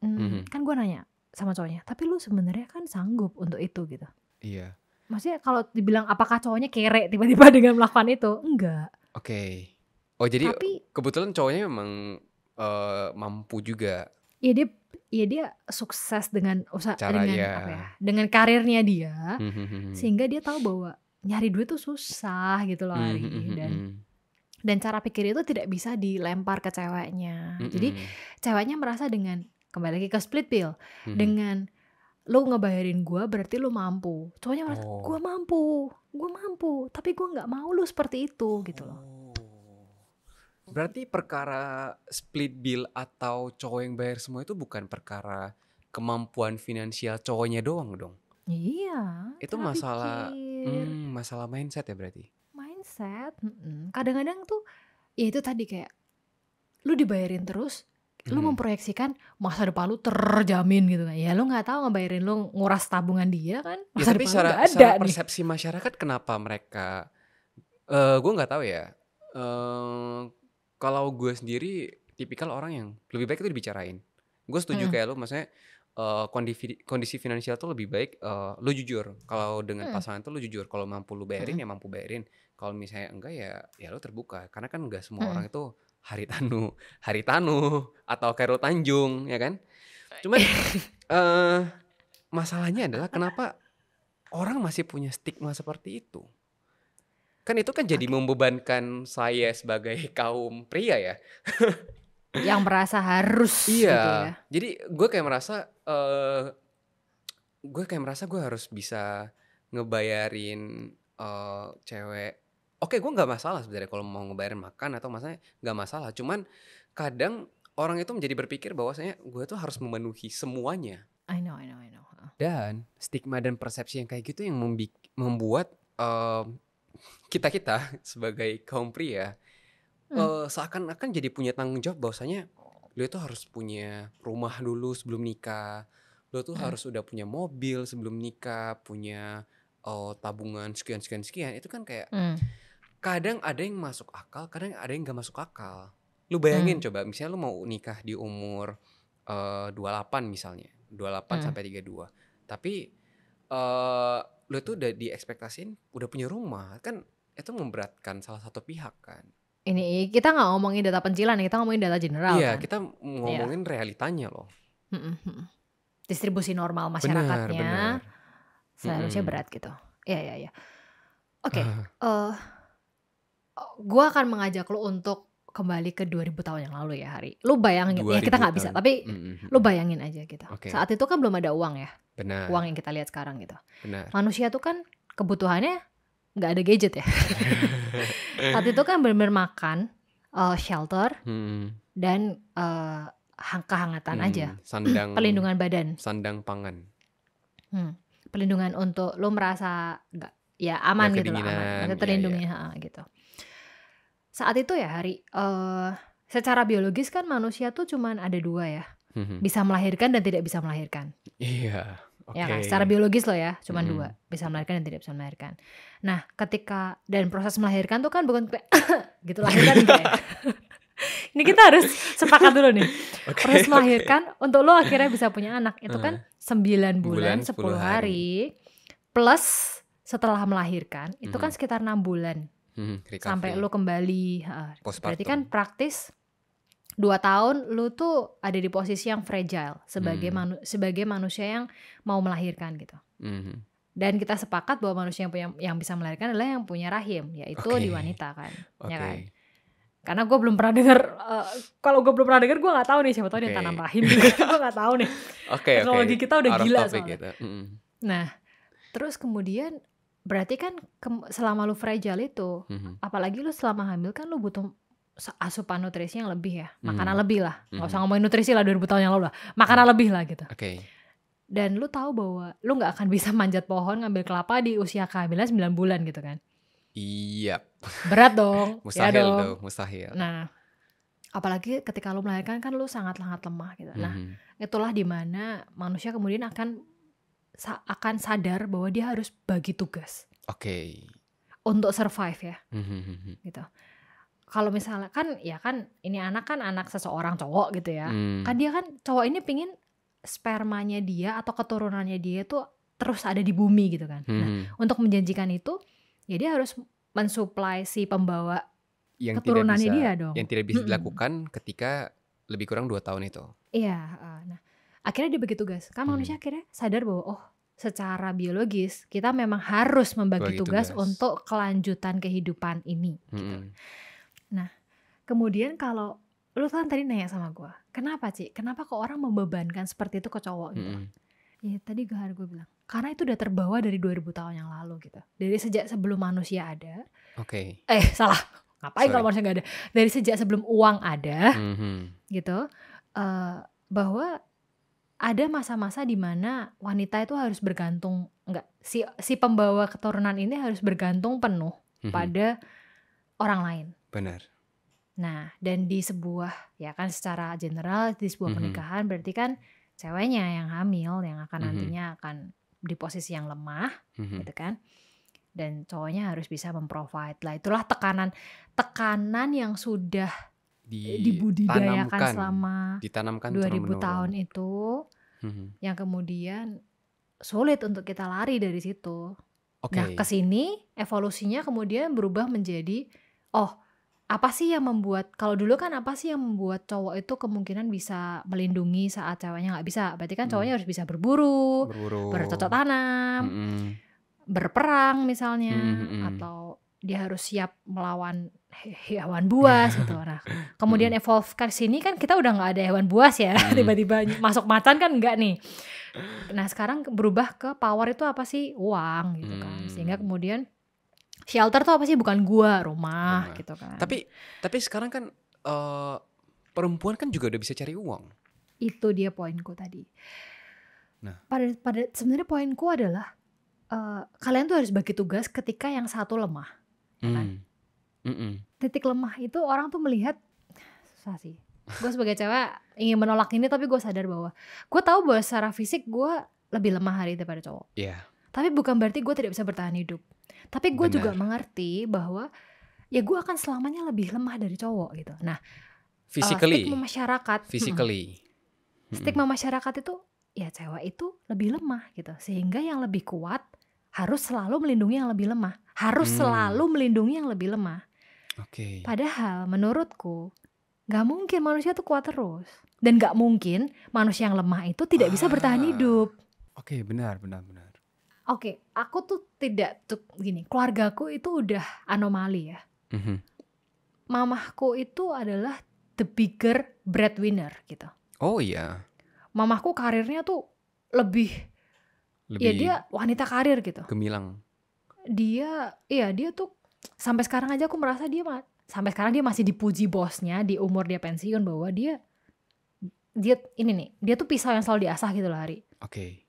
Mhm. kan gue nanya sama cowoknya, tapi lu sebenarnya kan sanggup untuk itu gitu. Iya. Maksudnya kalau dibilang apakah cowoknya kere tiba-tiba dengan melakukan itu? Enggak. Oke. Oh jadi Tapi kebetulan cowoknya memang, mampu juga ya dia sukses dengan cara dengan ya. apa ya, dengan karirnya dia, Mhm. sehingga dia tahu bahwa nyari duit tuh susah gitu loh Mmm, Ari, mhm mhm. dan cara pikir itu tidak bisa dilempar ke ceweknya. Jadi Mhm. ceweknya merasa dengan, kembali lagi ke split bill, Mhm. dengan lu ngebayarin gua berarti lu mampu. Cowoknya merasa Oh. gua mampu, tapi gua nggak mau lu seperti itu gitu loh. Oh. Berarti perkara split bill atau cowok yang bayar semua itu bukan perkara kemampuan finansial cowoknya doang dong? Iya, Itu cara masalah pikir, masalah mindset ya berarti? mindset. Kadang-kadang tuh ya itu tadi, kayak lu dibayarin terus, lu Mhm. memproyeksikan masa depan lu terjamin gitu kan. Ya lu nggak tahu ngebayarin lu nguras tabungan dia kan, Ya masa tapi depan lu nggak ada secara nih. persepsi masyarakat kenapa mereka gue nggak tahu ya, kalau gue sendiri tipikal orang yang lebih baik itu dibicarain. Gue setuju Mhm, kayak lu maksudnya, kondisi finansial tuh lebih baik, lu jujur. Kalau dengan mhm, pasangan tuh lu jujur, kalau mampu lu bayarin mhm, ya mampu bayarin, kalau misalnya enggak ya lu terbuka. Karena kan nggak semua mhm. orang itu Haritanu Haritanu atau Chairul Tanjung, ya kan? Cuman, eee, masalahnya adalah kenapa orang masih punya stigma seperti itu? Kan itu kan jadi Oke, membebankan saya sebagai kaum pria ya. yang merasa harus gitu Iya, ya. jadi gue harus bisa ngebayarin, cewek. Oke, gue nggak masalah sebenarnya kalau mau ngebayarin makan atau masalahnya nggak masalah, cuman kadang orang itu menjadi berpikir bahwasanya gue tuh harus memenuhi semuanya. I know, heeh. Dan stigma dan persepsi yang kayak gitu yang membuat, kita-kita sebagai kaum pria Mmm, seakan-akan jadi punya tanggung jawab bahwasanya lu itu harus punya rumah dulu sebelum nikah, lu tuh mhm, harus udah punya mobil sebelum nikah, punya, tabungan sekian sekian sekian, itu kan kayak mmm, kadang ada yang masuk akal, kadang ada yang nggak masuk akal. Lu bayangin mmm, coba misalnya lu mau nikah di umur, 28 misalnya, 28 mhm. sampai 32, tapi, lu tuh udah diekspektasiin udah punya rumah, kan itu memberatkan salah satu pihak kan. Ini kita nggak ngomongin data pencilan ya, kita ngomongin data general Iya, kan? kita Iya, ngomongin realitanya loh. mhm, mhm. Distribusi normal Benar masyarakatnya benar. seharusnya Mhm. berat gitu. Iya, iya, iya. Oke, gua akan mengajak lo untuk kembali ke 2000 tahun yang lalu ya Hari. Lu bayangin, ya 2000 kita nggak bisa, tahun. tapi lu bayangin aja gitu. Oke. Saat itu kan belum ada uang ya, Benar. uang yang kita lihat sekarang gitu. Benar. Manusia tuh kan kebutuhannya nggak ada gadget ya. Saat itu kan benar-benar makan, shelter, dan kehangatan aja. Sandang. Perlindungan badan. Sandang pangan. Perlindungan untuk lo merasa nggak ya aman Nggak gitu loh, kedinginan, aman, iya, terlindungi gitu. Saat itu ya Hari, secara biologis kan manusia tuh cuman ada dua ya, bisa melahirkan dan tidak bisa melahirkan. Iya, oke. Ya kan, secara biologis loh ya, cuman dua, bisa melahirkan dan tidak bisa melahirkan. Nah, ketika dan proses melahirkan tuh kan bukan kayak gitu lahirkan enggak ya. Ini kita harus sepakat dulu nih. Proses melahirkan untuk lo akhirnya bisa punya anak itu kan 9 bulan 10 hari plus setelah melahirkan itu kan sekitar 6 bulan sampai lo kembali. Berarti kan praktis 2 tahun lo tuh ada di posisi yang fragile sebagai manusia yang mau melahirkan gitu. Dan kita sepakat bahwa manusia yang bisa melahirkan adalah yang punya rahim, yaitu di wanita kan, ya kan. Karena gue belum pernah dengar, kalau gue belum pernah dengar gue nggak tahu nih, siapa tahu dia tanam rahim juga, gue nggak tahu nih. Teknologi kita udah gila soalnya. Gitu. Nah, terus kemudian berarti kan selama lu fragile itu, apalagi lu selama hamil kan lu butuh asupan nutrisi yang lebih ya, makanan lebih lah, nggak usah ngomongin nutrisi lah 2000 tahun yang lalu lah, makanan lebih lah gitu. Dan lu tahu bahwa lu nggak akan bisa manjat pohon ngambil kelapa di usia kehamilan 9 bulan gitu kan. Iya. Berat dong. Mustahil ya dong. tuh, mustahil. Nah, apalagi ketika lu melahirkan kan lu sangat-sangat lemah gitu. Nah, itulah dimana manusia kemudian akan sadar bahwa dia harus bagi tugas. Untuk survive ya. Gitu. Kalau misalnya kan ya kan ini anak seseorang cowok gitu ya. Kan dia kan cowok ini pingin spermanya dia atau keturunannya dia tuh terus ada di bumi gitu kan. Nah, untuk menjanjikan itu ya dia harus mensuplai si pembawa yang keturunannya dia dong. Yang tidak bisa dilakukan ketika lebih kurang 2 tahun itu. Iya, nah akhirnya dia bagi tugas. Kan manusia akhirnya sadar bahwa secara biologis kita memang harus membagi tugas untuk kelanjutan kehidupan ini. Gitu. Nah, kemudian kalau lu kan tadi nanya sama gue, kenapa Ci? Kenapa kok orang membebankan seperti itu ke cowok gitu? Ya tadi gue bilang, karena itu udah terbawa dari 2000 tahun yang lalu gitu. Dari sejak sebelum manusia ada. Salah. Ngapain kalau manusia gak ada? Dari sejak sebelum uang ada, gitu. Bahwa ada masa-masa di mana wanita itu harus bergantung, si pembawa keturunan ini harus bergantung penuh pada orang lain. Benar. Nah, dan di sebuah, ya kan secara general di sebuah pernikahan berarti kan ceweknya yang hamil yang akan nantinya akan di posisi yang lemah, gitu kan. Dan cowoknya harus bisa memprovide lah. Itulah tekanan yang sudah dibudidayakan selama ditanamkan 2000 tahun itu, yang kemudian sulit untuk kita lari dari situ. Nah, kesini evolusinya kemudian berubah menjadi apa sih yang membuat, kalau dulu kan apa sih yang membuat cowok itu kemungkinan bisa melindungi saat ceweknya nggak bisa. Berarti kan cowoknya harus bisa berburu, bercocok tanam, berperang misalnya, atau dia harus siap melawan hewan buas gitu. Nah, kemudian evolve ke sini kan kita udah nggak ada hewan buas ya, tiba-tiba masuk macan kan enggak nih. Nah, sekarang berubah ke power itu apa sih? Uang gitu kan. Sehingga kemudian shelter tuh apa sih? Bukan rumah gitu kan. Tapi sekarang kan perempuan kan juga udah bisa cari uang. Itu dia poinku tadi. Nah, pada sebenarnya poinku adalah kalian tuh harus bagi tugas ketika yang satu lemah. Kan? Titik lemah itu orang tuh melihat, susah sih. Gue sebagai cewek ingin menolak ini, tapi gue sadar bahwa gue tahu bahwa secara fisik gue lebih lemah hari daripada cowok. Tapi bukan berarti gue tidak bisa bertahan hidup. Tapi gue juga mengerti bahwa ya gue akan selamanya lebih lemah dari cowok gitu. Nah, stigma masyarakat, stigma masyarakat itu ya cewek itu lebih lemah gitu. Sehingga yang lebih kuat harus selalu melindungi yang lebih lemah. Harus selalu melindungi yang lebih lemah. Padahal menurutku gak mungkin manusia tuh kuat terus. Dan gak mungkin manusia yang lemah itu tidak bisa bertahan hidup. Benar. Aku tuh tidak gini, keluargaku itu udah anomali ya. mamahku itu adalah the bigger breadwinner gitu. Oh iya, Mamahku karirnya tuh lebih, ya lebih dia wanita karir gitu. gemilang. Dia tuh sampai sekarang aja aku merasa sampai sekarang dia masih dipuji bosnya di umur dia pensiun bahwa dia ini nih, dia tuh pisau yang selalu diasah gitu loh, Hari. Oke,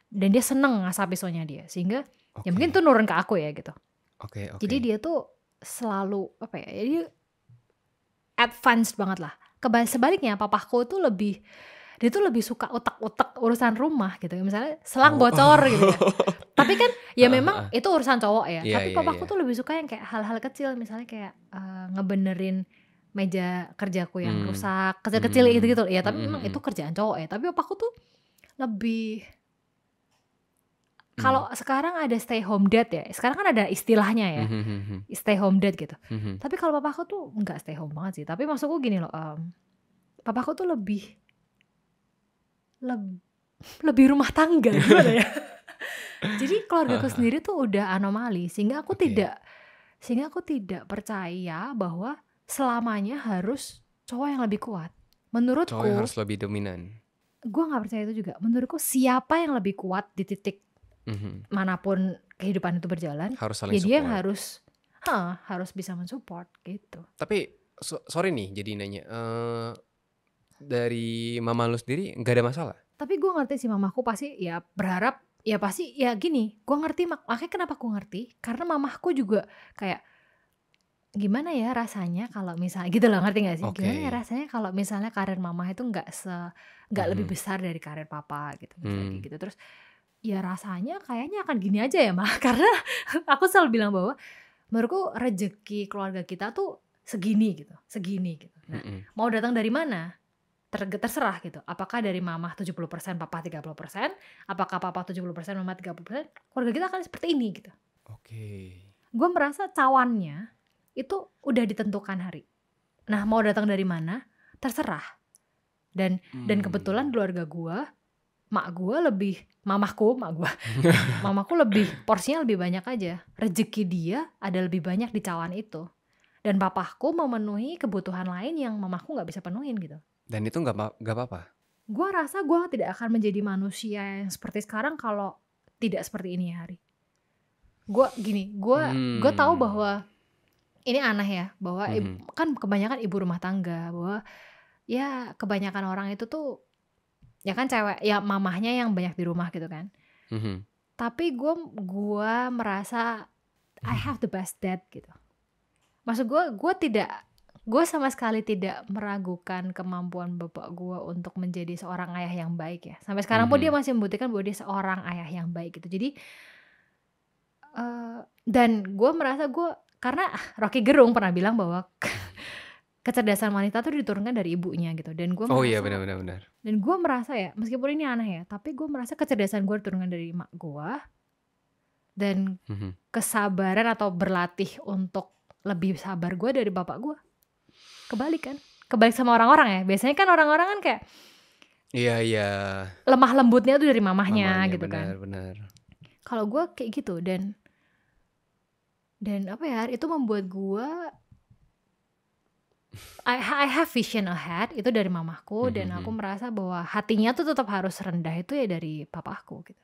Dan dia seneng ngasah pisaunya dia, sehingga ya mungkin oke, tuh nurun ke aku ya gitu. oke, Jadi oke. dia tuh selalu apa ya, dia advanced banget lah. Sebaliknya papaku tuh dia tuh lebih suka utak-utak urusan rumah gitu. Misalnya selang Oh. bocor gitu ya. Tapi kan ya Heeh, memang heeh. itu urusan cowok ya. Iya, Tapi iya, papaku iya. tuh lebih suka yang kayak hal-hal kecil, misalnya kayak ngebenerin meja kerjaku yang rusak, kecil-kecil gitu-gitu. Ya tapi memang itu kerjaan cowok ya. Tapi papaku tuh lebih, kalau sekarang ada stay home dad ya. Sekarang kan ada istilahnya ya, stay home dad gitu. Tapi kalau papaku tuh nggak stay home banget sih. Tapi maksudku gini loh, papaku tuh lebih rumah tangga gimana ya. Jadi keluargaku sendiri tuh udah anomali, sehingga aku Oke. tidak percaya bahwa selamanya harus cowok yang lebih kuat. Cowok yang Menurutku, harus lebih dominan. gue nggak percaya itu juga. Menurutku siapa yang lebih kuat di titik manapun kehidupan itu berjalan, Harus saling ya dia yang support. harus bisa mensupport gitu. Tapi sorry nih jadi nanya, dari mama lu sendiri nggak ada masalah? Tapi gue ngerti sih, mamaku pasti ya berharap, ya pasti ya gini, gue ngerti, makanya kenapa gue ngerti, karena mamahku juga kayak gimana ya rasanya kalau misalnya gitu loh, ngerti gak sih? Gimana ya Oke. rasanya kalau misalnya karir mamah itu nggak lebih besar dari karir papa gitu, misalnya kayak gitu. Terus ya rasanya kayaknya akan gini aja ya mah, karena aku selalu bilang bahwa menurutku rezeki keluarga kita tuh segini gitu. Nah, mau datang dari mana? Terserah gitu. Apakah dari mama 70%, papa 30%, apakah papa 70%, mama 30%, keluarga kita akan seperti ini gitu. Oke. Gue merasa cawannya itu udah ditentukan, Hari. Nah, mau datang dari mana? Terserah. Dan kebetulan keluarga gue, mamaku lebih, porsinya lebih banyak aja. Rezeki dia ada lebih banyak di cawan itu. Dan papaku memenuhi kebutuhan lain yang mamaku nggak bisa penuhin gitu. Dan itu nggak apa-apa? Gue rasa gue tidak akan menjadi manusia yang seperti sekarang kalau tidak seperti ini ya, Hari. Gue tahu bahwa ini aneh ya, bahwa kan kebanyakan ibu rumah tangga, bahwa ya kebanyakan orang itu tuh ya kan cewek, ya mamahnya yang banyak di rumah gitu kan. Tapi gue merasa I have the best dad gitu. Maksud gue sama sekali tidak meragukan kemampuan bapak gue untuk menjadi seorang ayah yang baik ya. Sampai sekarang pun dia masih membuktikan bahwa dia seorang ayah yang baik gitu. Jadi dan gue merasa karena Rocky Gerung pernah bilang bahwa kecerdasan wanita tuh diturunkan dari ibunya gitu. Dan gue merasa, iya benar. Dan gue merasa ya, meskipun ini aneh ya, tapi gue merasa kecerdasan gue diturunkan dari mak gue. Dan kesabaran atau berlatih untuk lebih sabar gue dari bapak gue. Kebalik sama orang-orang ya. Biasanya kan orang-orang kan kayak iya lemah lembutnya tuh dari mamahnya gitu benar, kan. benar. Kalau gue kayak gitu, dan apa ya, itu membuat gue I have vision ahead itu dari mamahku. Dan aku merasa bahwa hatinya tuh tetap harus rendah itu ya dari papaku gitu.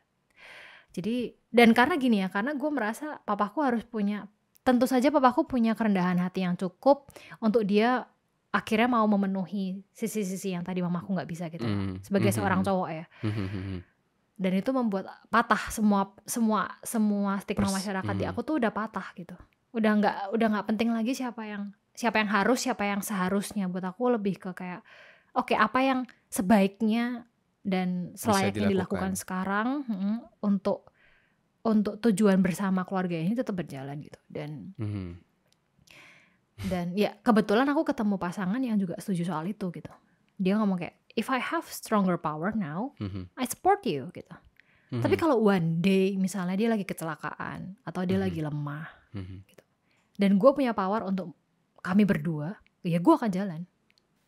Jadi, dan karena gini ya, karena gue merasa papaku harus punya, tentu saja papaku punya kerendahan hati yang cukup untuk dia akhirnya mau memenuhi sisi-sisi yang tadi mamaku nggak bisa gitu sebagai seorang cowok ya. Dan itu membuat patah semua stigma masyarakat di aku tuh udah patah gitu. Udah nggak penting lagi siapa yang harus, siapa yang seharusnya. Buat aku lebih ke kayak oke, apa yang sebaiknya dan selayaknya dilakukan sekarang untuk tujuan bersama keluarga ini tetap berjalan gitu. Dan ya kebetulan aku ketemu pasangan yang juga setuju soal itu gitu. Dia ngomong kayak, if I have stronger power now, I support you gitu. Tapi kalau one day misalnya dia lagi kecelakaan atau dia lagi lemah gitu, dan gue punya power untuk kami berdua, ya gue akan jalan.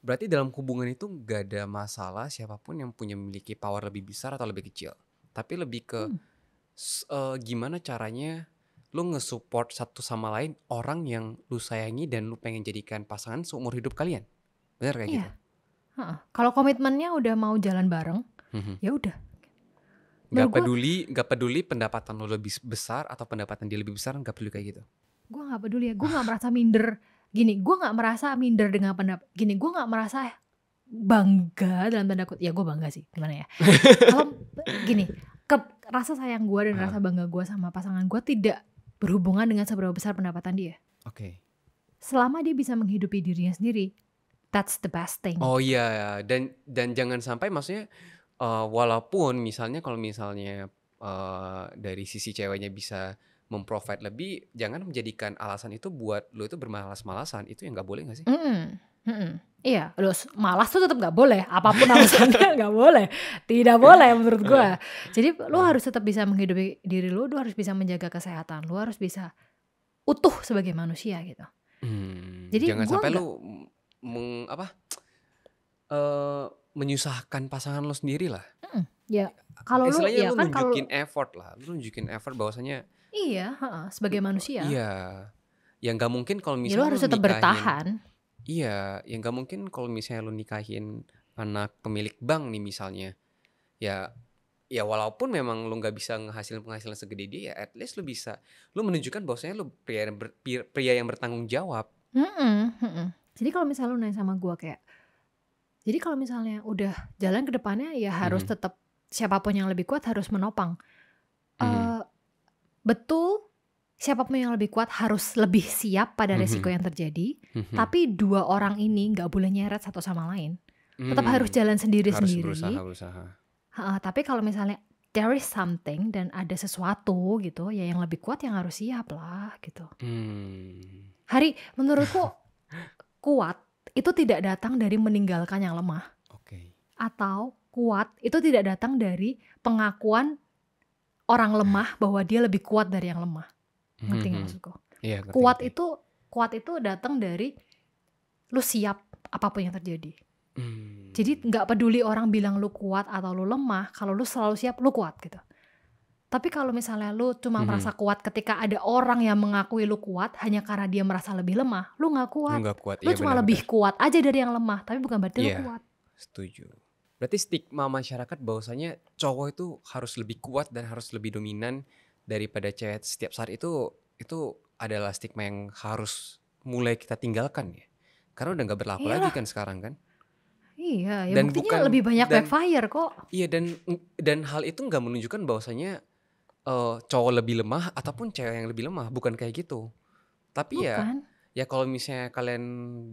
Berarti dalam hubungan itu gak ada masalah siapapun yang memiliki power lebih besar atau lebih kecil. Tapi lebih ke gimana caranya lu nge-support satu sama lain orang yang lu sayangi dan lu pengen jadikan pasangan seumur hidup kalian. Bener kayak gitu? Iya. Heeh. Kalau komitmennya udah mau jalan bareng, Mhm. ya udah. Gak Menurut gak peduli pendapatan lu lebih besar atau pendapatan dia lebih besar, gak peduli kayak gitu. gue nggak peduli ya. Gue nggak merasa minder. Gini, gue nggak merasa minder dengan pendapat. Gini, gue nggak merasa bangga dalam tanda kutip. Ya gue bangga sih. Gimana ya? Kalau gini, rasa sayang gue dan rasa bangga gue sama pasangan gue tidak berhubungan dengan seberapa besar pendapatan dia. Oke. Selama dia bisa menghidupi dirinya sendiri, that's the best thing. Oh iya, dan jangan sampai maksudnya walaupun misalnya kalau misalnya dari sisi ceweknya bisa memprovide lebih, jangan menjadikan alasan itu buat lo itu bermalas-malasan. Itu yang nggak boleh nggak sih? Iya, malas tuh tetap nggak boleh. Apapun alasannya nggak boleh, tidak boleh menurut gue. Jadi lo harus tetap bisa menghidupi diri lo harus bisa menjaga kesehatan, lo harus bisa utuh sebagai manusia gitu. Jadi jangan sampai lo menyusahkan pasangan lo sendiri lah. Ya kalau lo istilahnya ya lu kan nunjukin effort lah, lu nunjukin effort bahwasanya iya, sebagai manusia. iya, ya nggak mungkin kalau Ya lo misalnya harus lu tetap bertahan. Iya, ya nggak mungkin kalau misalnya lu nikahin anak pemilik bank nih misalnya, ya walaupun memang lu nggak bisa ngehasilin penghasilan segede dia, ya at least lu menunjukkan bahwasanya lu pria yang bertanggung jawab. Jadi kalau misalnya lu nanya sama gue kayak, jadi kalau misalnya udah jalan ke depannya ya harus tetap siapapun yang lebih kuat harus menopang. Betul, siapapun yang lebih kuat harus lebih siap pada resiko yang terjadi. Tapi dua orang ini nggak boleh nyeret satu sama lain. Tetap harus jalan sendiri-sendiri. Harus berusaha. Tapi kalau misalnya there is something dan ada sesuatu gitu, ya yang lebih kuat yang harus siap lah gitu. Hari, menurutku kuat itu tidak datang dari meninggalkan yang lemah. Atau kuat itu tidak datang dari pengakuan orang lemah bahwa dia lebih kuat dari yang lemah. Ngerti gak maksudku? Iya, Kuat itu datang dari lu siap apapun yang terjadi. Jadi gak peduli orang bilang lu kuat atau lu lemah, kalau lu selalu siap lu kuat gitu. Tapi kalau misalnya lu cuma merasa kuat ketika ada orang yang mengakui lu kuat hanya karena dia merasa lebih lemah, lu gak kuat. Lu cuma lebih kuat aja dari yang lemah, tapi bukan berarti lu kuat. Setuju. Berarti stigma masyarakat bahwasanya cowok itu harus lebih kuat dan harus lebih dominan daripada cewek setiap saat itu adalah stigma yang harus mulai kita tinggalkan ya. Karena udah gak berlaku lagi kan sekarang kan. Iya, ya buktinya lebih banyak backfire kok. Iya, dan hal itu gak menunjukkan bahwasanya cowok lebih lemah ataupun cewek yang lebih lemah, bukan kayak gitu. Tapi ya kalau misalnya kalian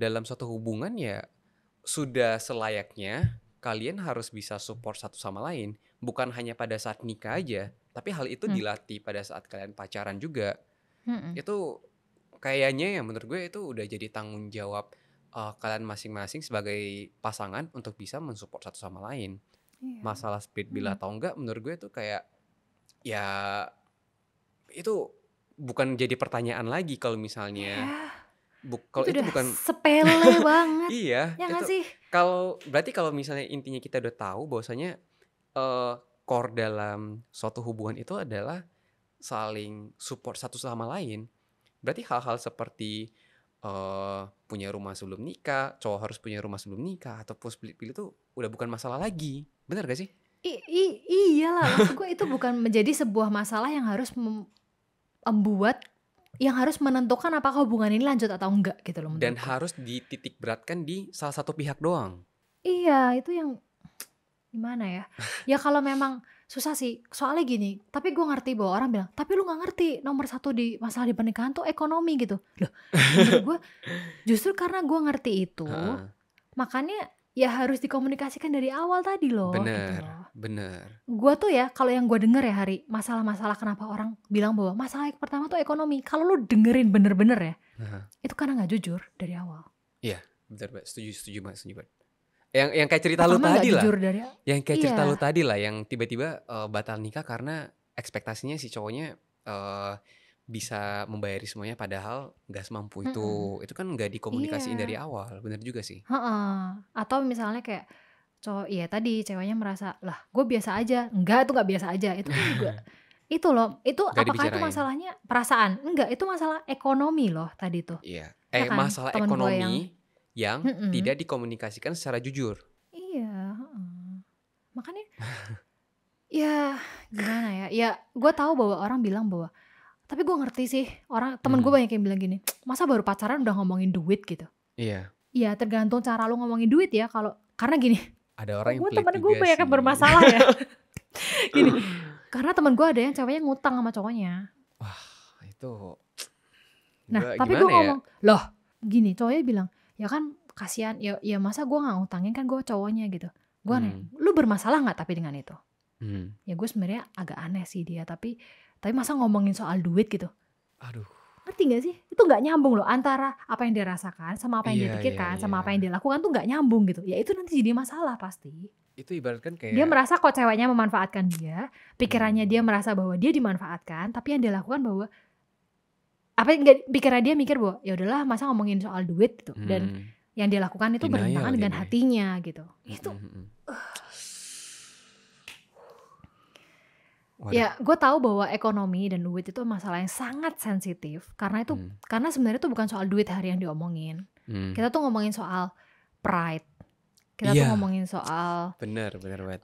dalam suatu hubungan ya sudah selayaknya kalian harus bisa support satu sama lain, bukan hanya pada saat nikah aja, tapi hal itu dilatih pada saat kalian pacaran juga. Itu kayaknya ya menurut gue itu udah jadi tanggung jawab kalian masing-masing sebagai pasangan untuk bisa mensupport satu sama lain. Masalah split bill atau enggak menurut gue itu kayak ya itu bukan jadi pertanyaan lagi kalau misalnya kalau itu bukan sepele banget. Iya, ya nggak sih? Berarti kalau misalnya intinya kita udah tahu bahwasanya core dalam suatu hubungan itu adalah saling support satu sama lain. Berarti hal-hal seperti punya rumah sebelum nikah, cowok harus punya rumah sebelum nikah ataupun split bill itu udah bukan masalah lagi. Benar gak sih? Iyalah, maksud gue itu bukan menjadi sebuah masalah yang harus membuat yang harus menentukan apakah hubungan ini lanjut atau enggak gitu loh. Dan harus dititik beratkan di salah satu pihak doang. Iya, itu yang gimana ya? Ya kalau memang susah sih, soalnya gini, tapi gue ngerti bahwa orang bilang, tapi lu gak ngerti nomor satu di masalah di pernikahan tuh ekonomi gitu. Loh, menurut gue justru karena gue ngerti itu, makanya ya harus dikomunikasikan dari awal tadi loh. Bener. Gue tuh ya, kalau yang gue denger ya Hari, masalah-masalah kenapa orang bilang bahwa masalah yang pertama tuh ekonomi. Kalau lu dengerin bener-bener ya, itu karena gak jujur dari awal. Iya, bener, setuju banget. Yang kayak cerita lu tadi lah. Yang kayak cerita lu tadi lah, yang tiba-tiba batal nikah karena ekspektasinya si cowoknya bisa membayari semuanya padahal gak semampu itu. Itu kan gak dikomunikasiin dari awal. Bener juga sih. Atau misalnya kayak cowok, iya tadi ceweknya merasa, lah gue biasa aja. Enggak, itu gak biasa aja. Itu kan juga Itu loh, itu Gak apakah itu dibicarain. masalahnya perasaan? Enggak, itu masalah ekonomi loh tadi tuh. Iya. Ya kan? Masalah Temen gue yang ekonomi yang mm-mm. tidak dikomunikasikan secara jujur. Iya, heeh. Makanya ya gimana ya? Ya gue tahu bahwa orang bilang bahwa, tapi gue ngerti sih orang temen gue Mhm. banyak yang bilang gini, masa baru pacaran udah ngomongin duit gitu. Iya. Iya tergantung cara lu ngomongin duit ya. Kalau karena gini, Ada kok orang yang gue pelit temen gue juga banyak yang sih. bermasalah ya. Gini, karena temen gue ada yang ceweknya ngutang sama cowoknya. Wah, itu Nah tapi gue gimana ya? ngomong, loh gini, cowoknya bilang, ya kan kasihan, ya masa gue nggak ngutangin, kan gue cowoknya gitu. Gue aneh, lu bermasalah nggak tapi dengan itu? Ya gue sebenarnya agak aneh sih dia, tapi masa ngomongin soal duit gitu, Aduh. ngerti gak sih? Itu nggak nyambung loh antara apa yang dia rasakan sama apa yang dia Iya, pikirkan iya, sama iya. apa yang dia lakukan tuh nggak nyambung gitu. Ya itu nanti jadi masalah pasti. Itu ibaratkan Dia kayak merasa kok ceweknya memanfaatkan dia, pikirannya dia merasa bahwa dia dimanfaatkan, tapi yang dia lakukan bahwa apa enggak, pikiran dia mikir bahwa ya udahlah masa ngomongin soal duit gitu, dan yang dia lakukan itu denial bertentangan dengan ini. hatinya gitu. Itu Waduh. ya gue tahu bahwa ekonomi dan duit itu masalah yang sangat sensitif, karena itu karena sebenarnya itu bukan soal duit hari yang diomongin. Kita tuh ngomongin soal pride, kita tuh Iya. ngomongin soal Bener banget.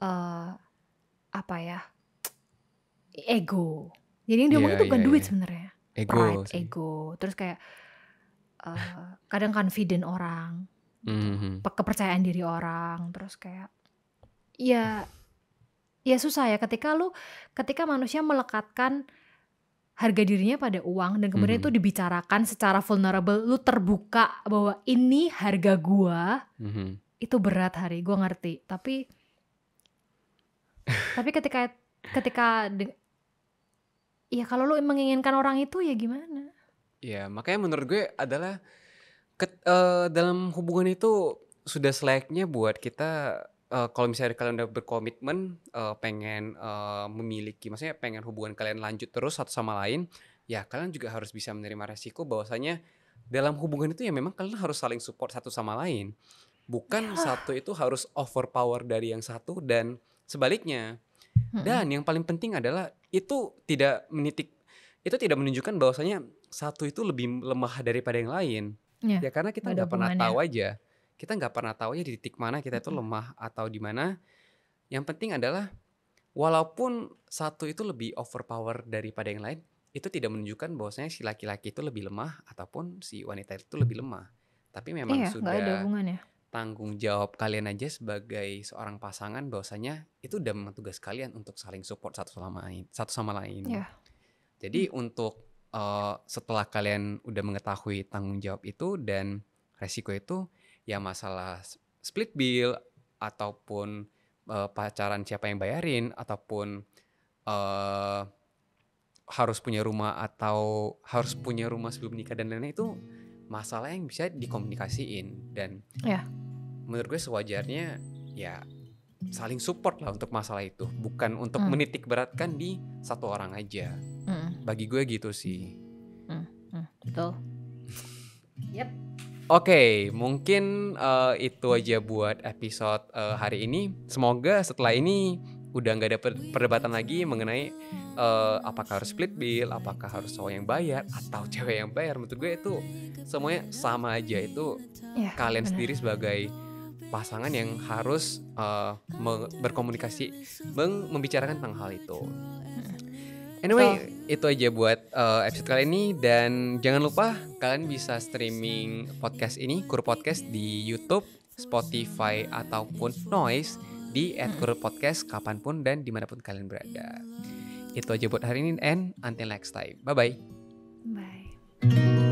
apa ya, ego. Jadi yang diomongin Iya, itu bukan iya, duit iya. sebenarnya, Ego pride, sih. ego. Terus kayak kadang confident orang, gitu. Kepercayaan diri orang, terus kayak ya susah ya ketika manusia melekatkan harga dirinya pada uang dan kemudian itu dibicarakan secara vulnerable, lu terbuka bahwa ini harga gua, itu berat Hari, gua ngerti. Tapi ya kalau lu menginginkan orang itu ya gimana? Ya makanya menurut gue adalah dalam hubungan itu sudah selayaknya buat kita kalau misalnya kalian udah berkomitmen pengen memiliki, maksudnya pengen hubungan kalian lanjut terus satu sama lain, ya kalian juga harus bisa menerima resiko bahwasanya dalam hubungan itu ya memang kalian harus saling support satu sama lain. Bukan satu itu harus overpower dari yang satu dan sebaliknya. Dan yang paling penting adalah itu tidak menunjukkan bahwasanya satu itu lebih lemah daripada yang lain. Ya karena kita nggak pernah tahu aja. Kita nggak pernah tahu aja di titik mana kita itu lemah atau di mana. Yang penting adalah walaupun satu itu lebih overpower daripada yang lain, itu tidak menunjukkan bahwasanya si laki-laki itu lebih lemah ataupun si wanita itu lebih lemah. Tapi memang nggak ada sudah hubungannya. tanggung jawab kalian aja sebagai seorang pasangan bahwasanya itu udah memang tugas kalian untuk saling support satu sama lain. Jadi untuk setelah kalian udah mengetahui tanggung jawab itu dan resiko itu, ya masalah split bill ataupun pacaran siapa yang bayarin ataupun harus punya rumah atau harus punya rumah sebelum nikah dan lain-lain, itu masalah yang bisa dikomunikasiin. Dan menurut gue sewajarnya ya saling support lah untuk masalah itu, bukan untuk menitik beratkan di satu orang aja. Bagi gue gitu sih. Betul. Yep. Oke, mungkin itu aja buat episode hari ini. Semoga setelah ini udah nggak ada perdebatan lagi mengenai apakah harus split bill, apakah harus cowok yang bayar atau cewek yang bayar. Menurut gue itu semuanya sama aja. Itu kalian sendiri sebagai pasangan yang harus berkomunikasi, membicarakan tentang hal itu. Anyway, itu aja buat episode kali ini. Dan jangan lupa kalian bisa streaming podcast ini, Kur Podcast, di YouTube, Spotify, ataupun Noise di @kurpodcast kapanpun dan dimanapun kalian berada. Itu aja buat hari ini, and until next time. Bye-bye. Bye.